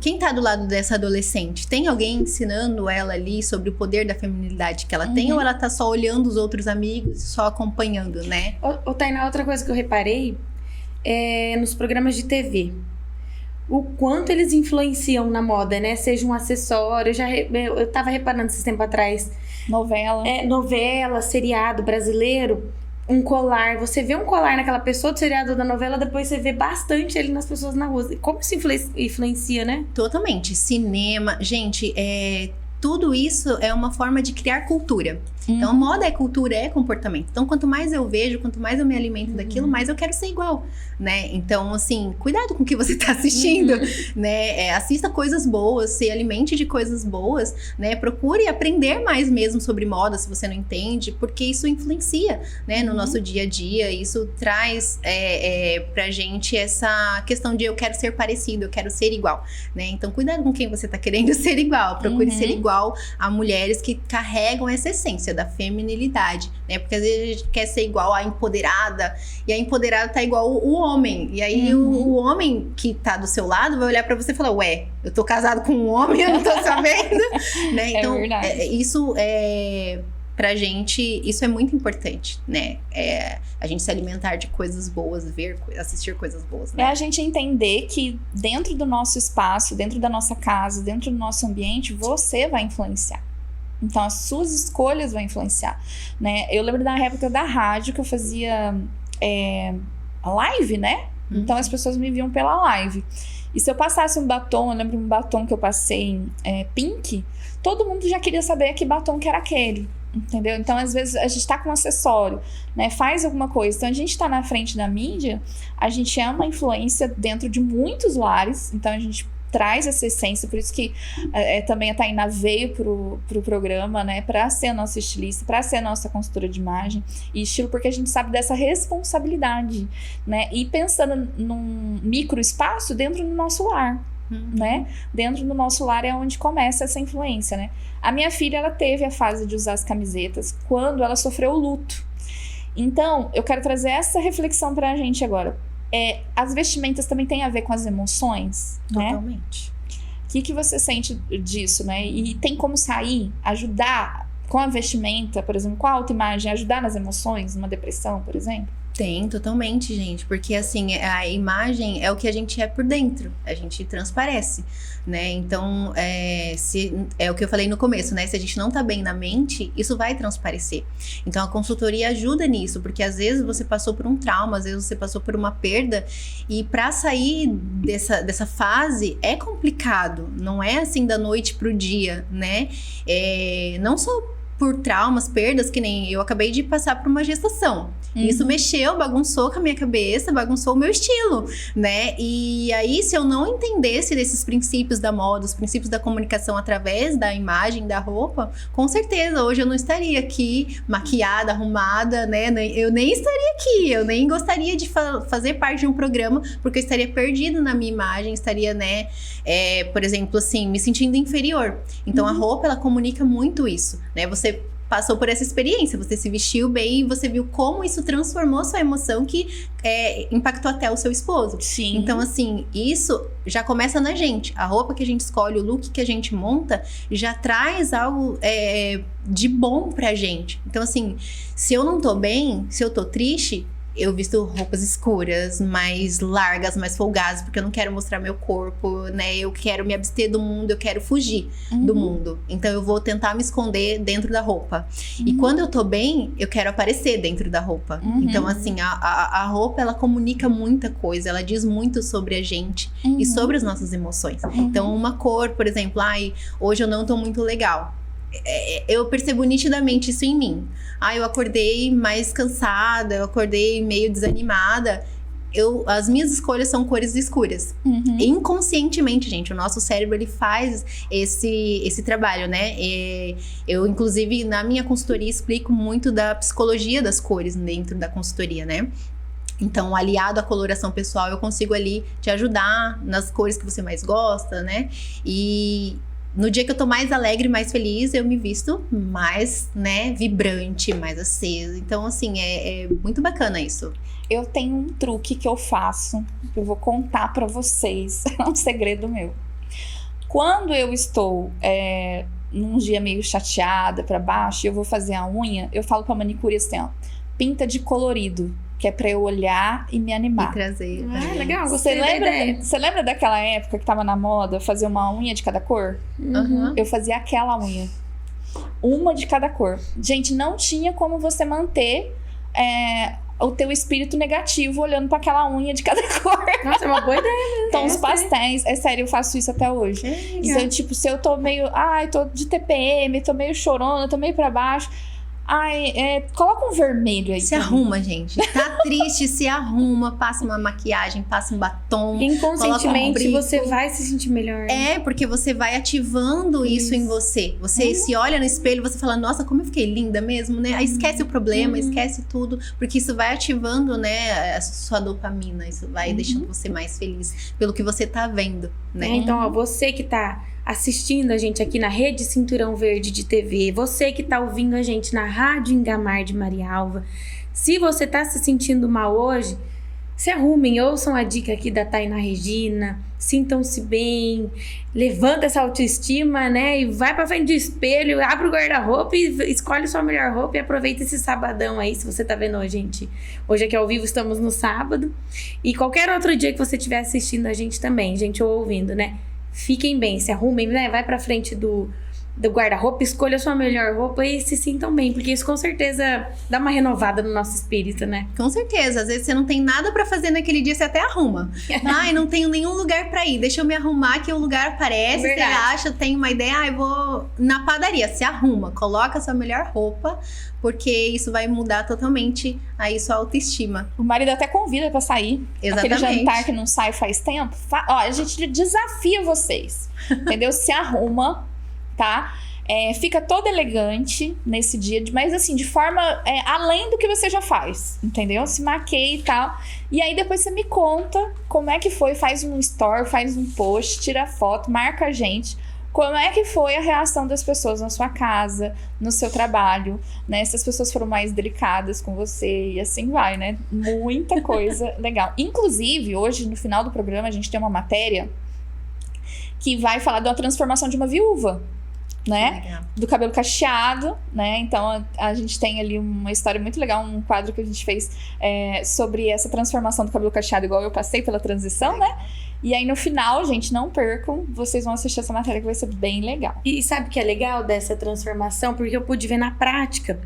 Quem tá do lado dessa adolescente? Tem alguém ensinando ela ali sobre o poder da feminilidade que ela tem, ou ela tá só olhando os outros amigos e só acompanhando, né? Ô, Tainá, outra coisa que eu reparei é nos programas de TV. O quanto eles influenciam na moda, né? Seja um acessório. Eu tava reparando esses tempos atrás. Novela, seriado brasileiro. Um colar, você vê um colar naquela pessoa do seriado da novela, depois você vê bastante ele nas pessoas na rua. Como isso influencia, né? Totalmente. Cinema, gente, tudo isso é uma forma de criar cultura. Então, moda é cultura, é comportamento. Então, quanto mais eu vejo, quanto mais eu me alimento daquilo, mais eu quero ser igual, né? Então, assim, cuidado com o que você tá assistindo, né? Assista coisas boas, se alimente de coisas boas, né? Procure aprender mais mesmo sobre moda, se você não entende, porque isso influencia, né? No nosso dia a dia, isso traz pra gente essa questão de eu quero ser parecido, eu quero ser igual, né? Então, cuidado com quem você tá querendo ser igual. Procure ser igual a mulheres que carregam essa essência da feminilidade, né? Porque às vezes a gente quer ser igual à empoderada, e a empoderada tá igual o homem. E aí o homem que tá do seu lado vai olhar pra você e falar: ué, eu tô casado com um homem, eu não tô sabendo, né? Então, isso pra gente, isso é muito importante, né? A gente se alimentar de coisas boas, assistir coisas boas, né? É a gente entender que dentro do nosso espaço, dentro da nossa casa, dentro do nosso ambiente, você vai influenciar. Então, as suas escolhas vão influenciar, né? Eu lembro da época da rádio que eu fazia a live, né? Então, as pessoas me viam pela live. E se eu passasse um batom, eu lembro um batom que eu passei pink, todo mundo já queria saber que batom que era aquele, entendeu? Então, às vezes, a gente tá com um acessório, né? Faz alguma coisa. Então, a gente tá na frente da mídia, a gente é uma influência dentro de muitos lares, então a gente traz essa essência, por isso que também a Tainá veio pro programa, né, pra ser a nossa estilista, pra ser a nossa consultora de imagem e estilo, porque a gente sabe dessa responsabilidade, né, e pensando num micro espaço dentro do nosso lar, né, dentro do nosso lar é onde começa essa influência, né. A minha filha, ela teve a fase de usar as camisetas quando ela sofreu o luto. Então, eu quero trazer essa reflexão pra gente agora. As vestimentas também têm a ver com as emoções, né? Totalmente. O que você sente disso, né? E tem como sair, ajudar com a vestimenta, por exemplo, com a autoimagem, ajudar nas emoções, numa depressão, por exemplo? Tem, totalmente, gente. Porque, assim, a imagem é o que a gente é por dentro. A gente transparece, né? Então, é o que eu falei no começo, né? Se a gente não tá bem na mente, isso vai transparecer. Então, a consultoria ajuda nisso. Porque, às vezes, você passou por um trauma, às vezes, você passou por uma perda. E pra sair dessa fase, é complicado. Não é, assim, da noite pro dia, né? Não só por traumas, perdas, que nem eu acabei de passar por uma gestação. Isso mexeu, bagunçou com a minha cabeça, bagunçou o meu estilo, né? E aí, se eu não entendesse desses princípios da moda, os princípios da comunicação através da imagem, da roupa, com certeza, hoje eu não estaria aqui maquiada, arrumada, né? Eu nem estaria aqui, eu nem gostaria de fazer parte de um programa, porque eu estaria perdida na minha imagem, estaria, né? Por exemplo, assim, me sentindo inferior. Então, a roupa, ela comunica muito isso, né? Você passou por essa experiência, você se vestiu bem e você viu como isso transformou sua emoção, que impactou até o seu esposo. Sim. Então, assim, isso já começa na gente. A roupa que a gente escolhe, o look que a gente monta, já traz algo de bom pra gente. Então, assim, se eu não tô bem, se eu tô triste, eu visto roupas escuras, mais largas, mais folgadas, porque eu não quero mostrar meu corpo, né? Eu quero me abster do mundo, eu quero fugir do mundo. Então, eu vou tentar me esconder dentro da roupa. E quando eu tô bem, eu quero aparecer dentro da roupa. Então, assim, a roupa, ela comunica muita coisa. Ela diz muito sobre a gente e sobre as nossas emoções. Então, uma cor, por exemplo, hoje eu não tô muito legal. Eu percebo nitidamente isso em mim. Eu acordei mais cansada, eu acordei meio desanimada. As minhas escolhas são cores escuras. Inconscientemente, gente, o nosso cérebro, ele faz esse trabalho, né? Eu, inclusive, na minha consultoria, explico muito da psicologia das cores dentro da consultoria, né? Então, aliado à coloração pessoal, eu consigo ali te ajudar nas cores que você mais gosta, né? E no dia que eu tô mais alegre, mais feliz, eu me visto mais, né, vibrante, mais acesa. Então, assim, é muito bacana isso. Eu tenho um truque que eu faço, que eu vou contar pra vocês. É um segredo meu. Quando eu estou num dia meio chateada, pra baixo, e eu vou fazer a unha, eu falo pra manicure assim, ó, pinta de colorido. Que é pra eu olhar e me animar. E trazer. Legal, Você lembra daquela época que tava na moda fazer uma unha de cada cor? Eu fazia aquela unha. Uma de cada cor. Gente, não tinha como você manter o teu espírito negativo olhando pra aquela unha de cada cor. Nossa, é uma boa ideia mesmo. Tons pastéis. É sério, eu faço isso até hoje. Então, tipo, se eu tô meio... tô de TPM, tô meio chorona, tô meio pra baixo... coloca um vermelho aí. Se arruma, gente. Tá triste, se arruma, passa uma maquiagem, passa um batom. Inconscientemente você vai se sentir melhor. Porque você vai ativando isso em você. Você se olha no espelho, você fala, nossa, como eu fiquei linda mesmo, né? Aí esquece o problema, esquece tudo, porque isso vai ativando, né, a sua dopamina. Isso vai deixando você mais feliz pelo que você tá vendo, né? Então, ó, você que tá assistindo a gente aqui na Rede Cinturão Verde de TV, você que tá ouvindo a gente na Rádio Ingamar de Marialva, se você tá se sentindo mal hoje, se arrumem, ouçam a dica aqui da Tainá Regina, sintam-se bem, levanta essa autoestima, né, e vai pra frente do espelho, abre o guarda-roupa e escolhe sua melhor roupa e aproveita esse sabadão aí, se você tá vendo hoje, gente. Hoje aqui ao vivo estamos no sábado, e qualquer outro dia que você estiver assistindo a gente também, gente, ou ouvindo, né, fiquem bem, se arrumem, né? Vai pra frente do guarda-roupa, escolha a sua melhor roupa e se sintam bem, porque isso com certeza dá uma renovada no nosso espírito, né? Com certeza, às vezes você não tem nada pra fazer naquele dia, você até arruma. Não tenho nenhum lugar pra ir, deixa eu me arrumar que o lugar aparece, você acha, tem uma ideia, eu vou na padaria, se arruma, coloca a sua melhor roupa, porque isso vai mudar totalmente aí sua autoestima. O marido até convida pra sair. Exatamente. Aquele jantar que não sai faz tempo. A gente desafia vocês, entendeu? Se arruma, tá? Fica todo elegante nesse dia, mas assim, de forma além do que você já faz, entendeu? Se maqueia e tal. E aí depois você me conta como é que foi, faz um story, faz um post, tira foto, marca a gente. Como é que foi a reação das pessoas na sua casa, no seu trabalho, né? Se as pessoas foram mais delicadas com você e assim vai, né? Muita coisa legal. Inclusive, hoje, no final do programa, a gente tem uma matéria que vai falar de uma transformação de uma viúva, né? Legal. Do cabelo cacheado, né? Então a gente tem ali uma história muito legal, um quadro que a gente fez sobre essa transformação do cabelo cacheado, igual eu passei pela transição, né? E aí no final, gente, não percam, vocês vão assistir essa matéria que vai ser bem legal. E sabe o que é legal dessa transformação? Porque eu pude ver na prática.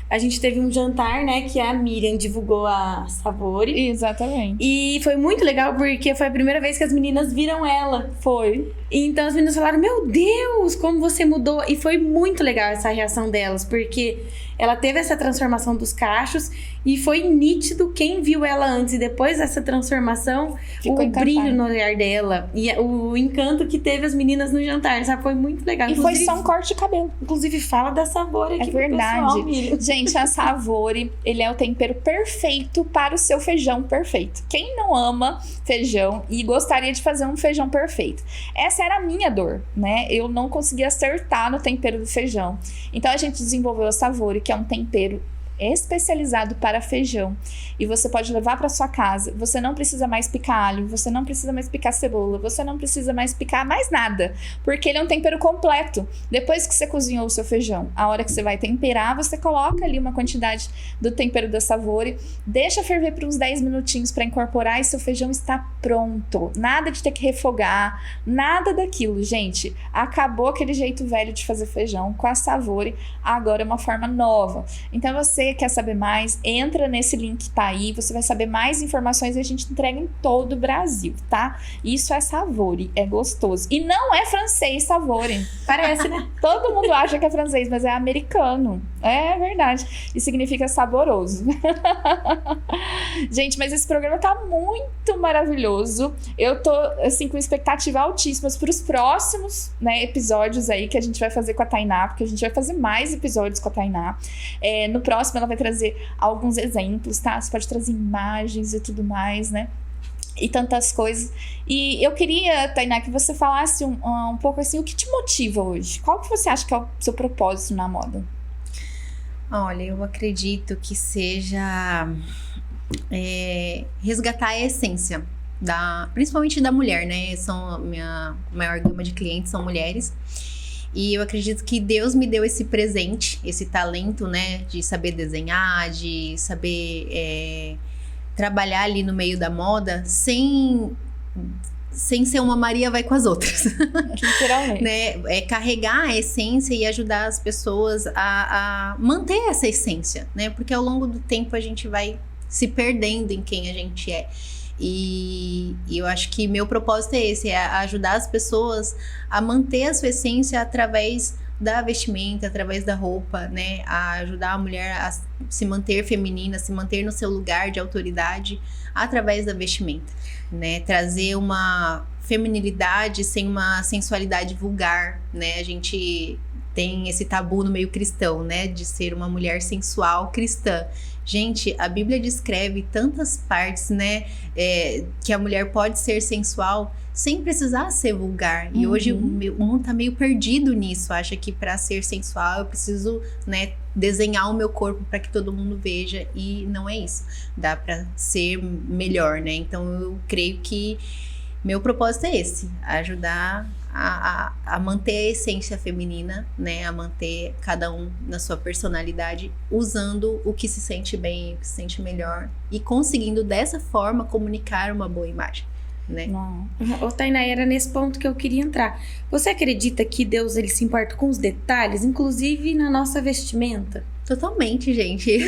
A gente teve um jantar, né, que a Miriam divulgou a Savori. Exatamente. E foi muito legal porque foi a primeira vez que as meninas viram ela. Foi. Então as meninas falaram, meu Deus, como você mudou. E foi muito legal essa reação delas, porque ela teve essa transformação dos cachos e foi nítido quem viu ela antes e depois dessa transformação, Ficou o encantada. brilho no olhar dela e o encanto que teve as meninas no jantar, sabe? Foi muito legal. E foi só um corte de cabelo. Inclusive, fala da Savori aqui É verdade. pro pessoal, Miriam. Gente, a Savori, ele é o tempero perfeito para o seu feijão perfeito. Quem não ama feijão e gostaria de fazer um feijão perfeito? Essa era a minha dor, né? Eu não conseguia acertar no tempero do feijão. Então a gente desenvolveu a Savori, que é um tempero especializado para feijão, e você pode levar para sua casa. Você não precisa mais picar alho, você não precisa mais picar cebola, você não precisa mais picar mais nada, porque ele é um tempero completo. Depois que você cozinhou o seu feijão, a hora que você vai temperar, você coloca ali uma quantidade do tempero da Savori, deixa ferver por uns 10 minutinhos para incorporar e seu feijão está pronto. Nada de ter que refogar, nada daquilo, gente. Acabou aquele jeito velho de fazer feijão. Com a Savori, agora é uma forma nova. Então você quer saber mais, entra nesse link que tá aí, você vai saber mais informações e a gente entrega em todo o Brasil, tá? Isso é Savori, é gostoso. E não é francês Savori. Parece, né? Todo mundo acha que é francês, mas é americano. É verdade. E significa saboroso. Gente, mas esse programa tá muito maravilhoso. Eu tô, assim, com expectativas altíssimas para os próximos, né, episódios aí que a gente vai fazer com a Tainá, porque a gente vai fazer mais episódios com a Tainá. No próximo ela vai trazer alguns exemplos, tá? Você pode trazer imagens e tudo mais, né? E tantas coisas. E eu queria, Tainá, que você falasse um pouco assim, o que te motiva hoje? Qual que você acha que é o seu propósito na moda? Olha, eu acredito que seja resgatar a essência, principalmente da mulher, né? Minha maior gama de clientes são mulheres. E eu acredito que Deus me deu esse presente, esse talento, né? De saber desenhar, de saber trabalhar ali no meio da moda sem ser uma Maria vai com as outras. Literalmente. Né? Carregar a essência e ajudar as pessoas a manter essa essência, né? Porque ao longo do tempo a gente vai se perdendo em quem a gente é. E eu acho que meu propósito é esse, é ajudar as pessoas a manter a sua essência através da vestimenta, através da roupa, né? A ajudar a mulher a se manter feminina, se manter no seu lugar de autoridade através da vestimenta, né? Trazer uma feminilidade sem uma sensualidade vulgar, né? A gente tem esse tabu no meio cristão, né? De ser uma mulher sensual cristã. Gente, a Bíblia descreve tantas partes, né? Que a mulher pode ser sensual sem precisar ser vulgar. E hoje o mundo tá meio perdido nisso. Acha que para ser sensual eu preciso, né, desenhar o meu corpo para que todo mundo veja. E não é isso. Dá para ser melhor, né? Então eu creio que meu propósito é esse. Ajudar a manter a essência feminina, né? A manter cada um na sua personalidade, usando o que se sente bem, o que se sente melhor e conseguindo dessa forma comunicar uma boa imagem, né? Ô, Tainá, era nesse ponto que eu queria entrar. Você acredita que Deus ele se importa com os detalhes, inclusive na nossa vestimenta? Totalmente, gente.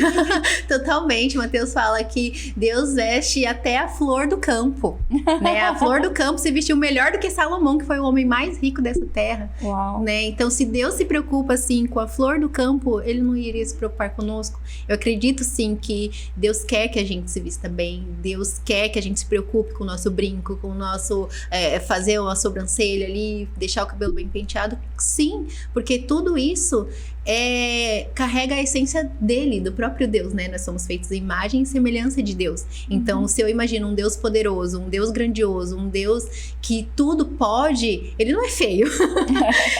Totalmente. Mateus fala que Deus veste até a flor do campo, né? A flor do campo se vestiu melhor do que Salomão, que foi o homem mais rico dessa terra. Uau. Né? Então, se Deus se preocupa, assim, com a flor do campo, ele não iria se preocupar conosco. Eu acredito, sim, que Deus quer que a gente se vista bem. Deus quer que a gente se preocupe com o nosso brinco, com o nosso... fazer uma sobrancelha ali, deixar o cabelo bem penteado. Sim, porque tudo isso carrega a essência dele, do próprio Deus, né? Nós somos feitos à imagem e semelhança de Deus. Então, se eu imagino um Deus poderoso, um Deus grandioso, um Deus que tudo pode, ele não é feio.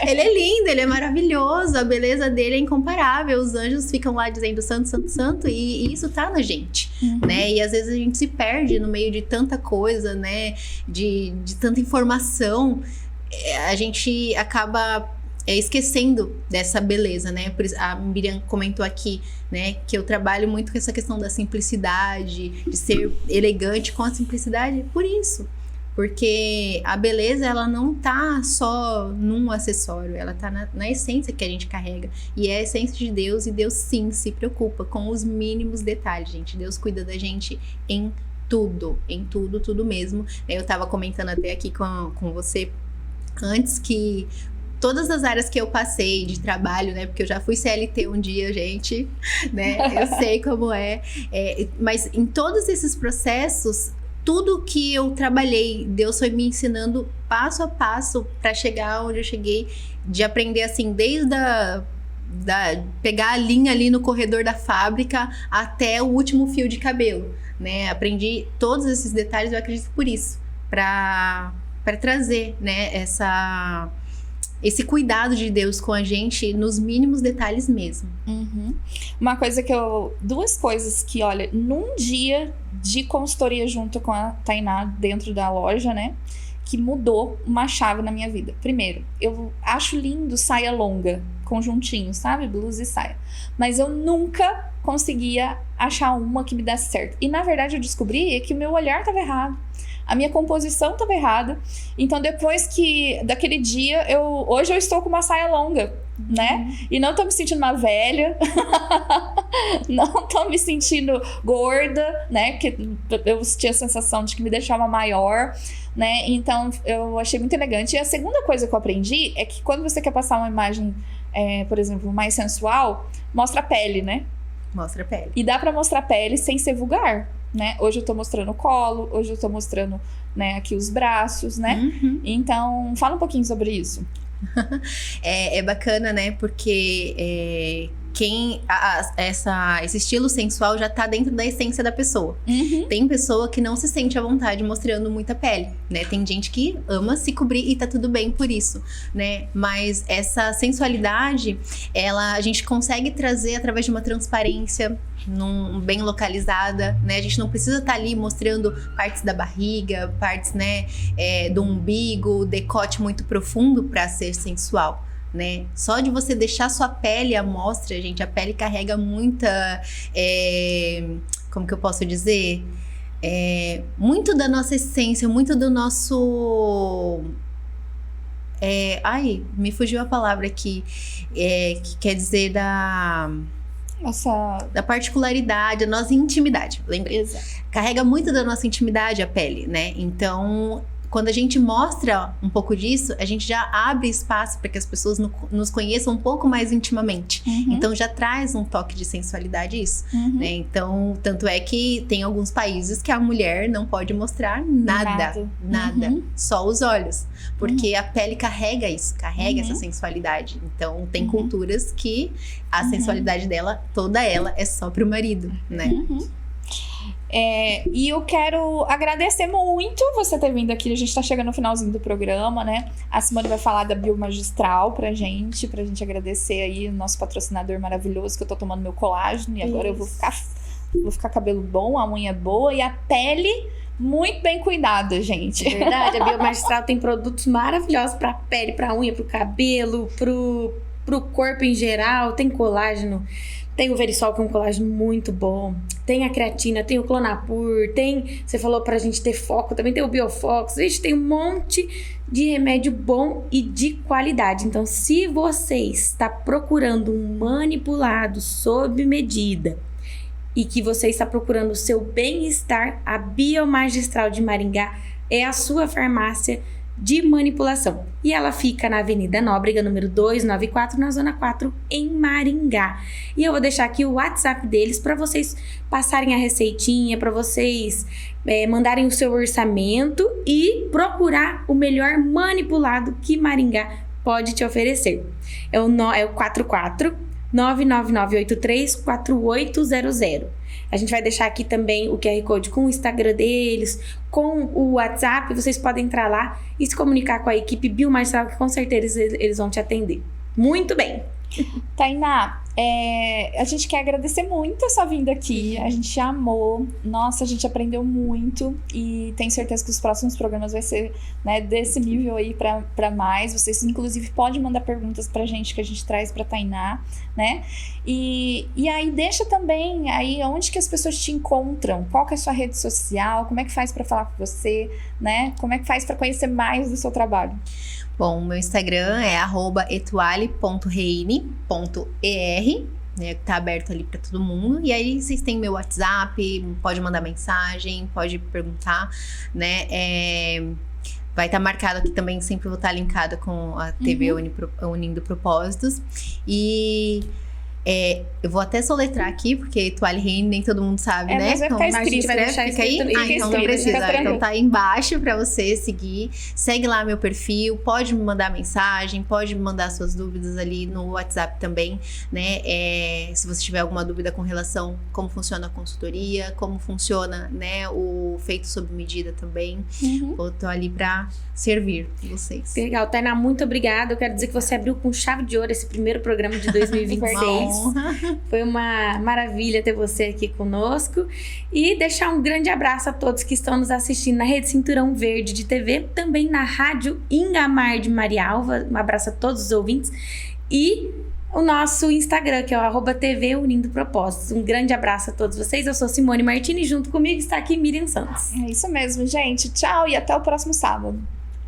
Ele é lindo, ele é maravilhoso, a beleza dele é incomparável. Os anjos ficam lá dizendo santo, santo, santo, e isso tá na gente, né? E às vezes a gente se perde no meio de tanta coisa, né? De tanta informação, a gente acaba esquecendo dessa beleza, né? Por isso, a Miriam comentou aqui, né, que eu trabalho muito com essa questão da simplicidade, de ser elegante com a simplicidade, por isso. Porque a beleza, ela não tá só num acessório, ela tá na essência que a gente carrega. E é a essência de Deus, e Deus sim se preocupa com os mínimos detalhes, gente. Deus cuida da gente em tudo, tudo mesmo. Eu tava comentando até aqui com você antes que todas as áreas que eu passei de trabalho, né? Porque eu já fui CLT um dia, gente, né? Eu sei como mas em todos esses processos, tudo que eu trabalhei, Deus foi me ensinando passo a passo para chegar onde eu cheguei, de aprender assim, desde pegar a linha ali no corredor da fábrica até o último fio de cabelo, né? Aprendi todos esses detalhes, eu acredito por isso, para trazer, né, esse cuidado de Deus com a gente nos mínimos detalhes mesmo. Duas coisas que, olha, num dia de consultoria junto com a Tainá dentro da loja, né, que mudou uma chave na minha vida. Primeiro, eu acho lindo saia longa, conjuntinho, sabe? Blusa e saia. Mas eu nunca conseguia achar uma que me desse certo. E na verdade eu descobri que o meu olhar estava errado. A minha composição estava errada. Então, depois daquele dia, hoje eu estou com uma saia longa, né? E não tô me sentindo uma velha, não tô me sentindo gorda, né? Porque eu tinha a sensação de que me deixava maior, né? Então, eu achei muito elegante. E a segunda coisa que eu aprendi é que quando você quer passar uma imagem, por exemplo, mais sensual, mostra a pele, né? Mostra a pele. E dá pra mostrar a pele sem ser vulgar, né? Hoje eu tô mostrando o colo, hoje eu tô mostrando, né, aqui os braços, né? Então, fala um pouquinho sobre isso. É bacana, né? Porque esse estilo sensual já tá dentro da essência da pessoa. Tem pessoa que não se sente à vontade mostrando muita pele, né? Tem gente que ama se cobrir e tá tudo bem por isso, né? Mas essa sensualidade, a gente consegue trazer através de uma transparência bem localizada, né? A gente não precisa estar ali mostrando partes da barriga, partes, né, do umbigo, decote muito profundo para ser sensual, né? Só de você deixar sua pele à mostra, gente, a pele carrega muita, como que eu posso dizer? Muito da nossa essência, muito do nosso... me fugiu a palavra aqui, que quer dizer da particularidade, da nossa intimidade, lembrei. Exato. Carrega muito da nossa intimidade a pele, né? Então, quando a gente mostra um pouco disso, a gente já abre espaço para que as pessoas nos conheçam um pouco mais intimamente. Então, já traz um toque de sensualidade isso, né? Então, tanto é que tem alguns países que a mulher não pode mostrar nada, só os olhos. Porque a pele carrega isso, carrega essa sensualidade. Então, tem culturas que a sensualidade dela, toda ela, é só pro marido, né? E eu quero agradecer muito você ter vindo aqui. A gente tá chegando no finalzinho do programa, né? A Simone vai falar da Biomagistral pra gente agradecer aí o nosso patrocinador maravilhoso, que eu tô tomando meu colágeno. E agora eu vou ficar cabelo bom, a unha boa e a pele muito bem cuidada, gente. Verdade, a Biomagistral tem produtos maravilhosos pra pele, pra unha, pro cabelo, pro corpo em geral. Tem colágeno. Tem o Verisol, que é um colágeno muito bom. Tem a creatina, tem o Clonapur, você falou pra gente ter foco, também tem o Biofox. A gente tem um monte de remédio bom e de qualidade. Então, se você está procurando um manipulado sob medida e que você está procurando o seu bem-estar, a Biomagistral de Maringá é a sua farmácia de manipulação. E ela fica na Avenida Nóbrega, número 294, na Zona 4, em Maringá. E eu vou deixar aqui o WhatsApp deles para vocês passarem a receitinha, para vocês mandarem o seu orçamento e procurar o melhor manipulado que Maringá pode te oferecer. É o 44 99983 4800. A gente vai deixar aqui também o QR Code com o Instagram deles, com o WhatsApp. Vocês podem entrar lá e se comunicar com a equipe Biomastral, que com certeza eles vão te atender. Muito bem. Tainá, a gente quer agradecer muito a sua vinda aqui. A gente amou. Nossa, a gente aprendeu muito. E tenho certeza que os próximos programas vai ser, né, desse nível aí pra mais. Vocês, inclusive, podem mandar perguntas pra gente que a gente traz pra Tainá, né? E aí, deixa também aí onde que as pessoas te encontram. Qual que é a sua rede social? Como é que faz pra falar com você, né? Como é que faz pra conhecer mais do seu trabalho? Bom, meu Instagram é @etuale.reine.er, né, que tá aberto ali para todo mundo. E aí vocês têm meu WhatsApp, pode mandar mensagem, pode perguntar, né? Vai estar marcado aqui também, sempre vou estar linkada com a TV Unindo Propósitos. E eu vou até soletrar aqui, porque Etuale Reine nem todo mundo sabe, né? Mas vai ficar escrito, vai deixar fica aí? escrito. Então não precisa. Então tá aí embaixo pra você seguir. Segue lá meu perfil, pode me mandar mensagem, pode me mandar suas dúvidas ali no WhatsApp também, né? Se você tiver alguma dúvida com relação a como funciona a consultoria, como funciona, né, o feito sob medida também. Eu tô ali pra servir vocês. Legal, Tainá, muito obrigada. Eu quero dizer que você abriu com chave de ouro esse primeiro programa de 2026. Foi uma maravilha ter você aqui conosco. E deixar um grande abraço a todos que estão nos assistindo na Rede Cinturão Verde de TV, também na Rádio Ingamar de Marialva. Um abraço a todos os ouvintes. E o nosso Instagram, que é o @TV Unindo Propósitos. Um grande abraço a todos vocês. Eu sou Simone Martini e junto comigo está aqui Miriam Santos. É isso mesmo, gente. Tchau e até o próximo sábado.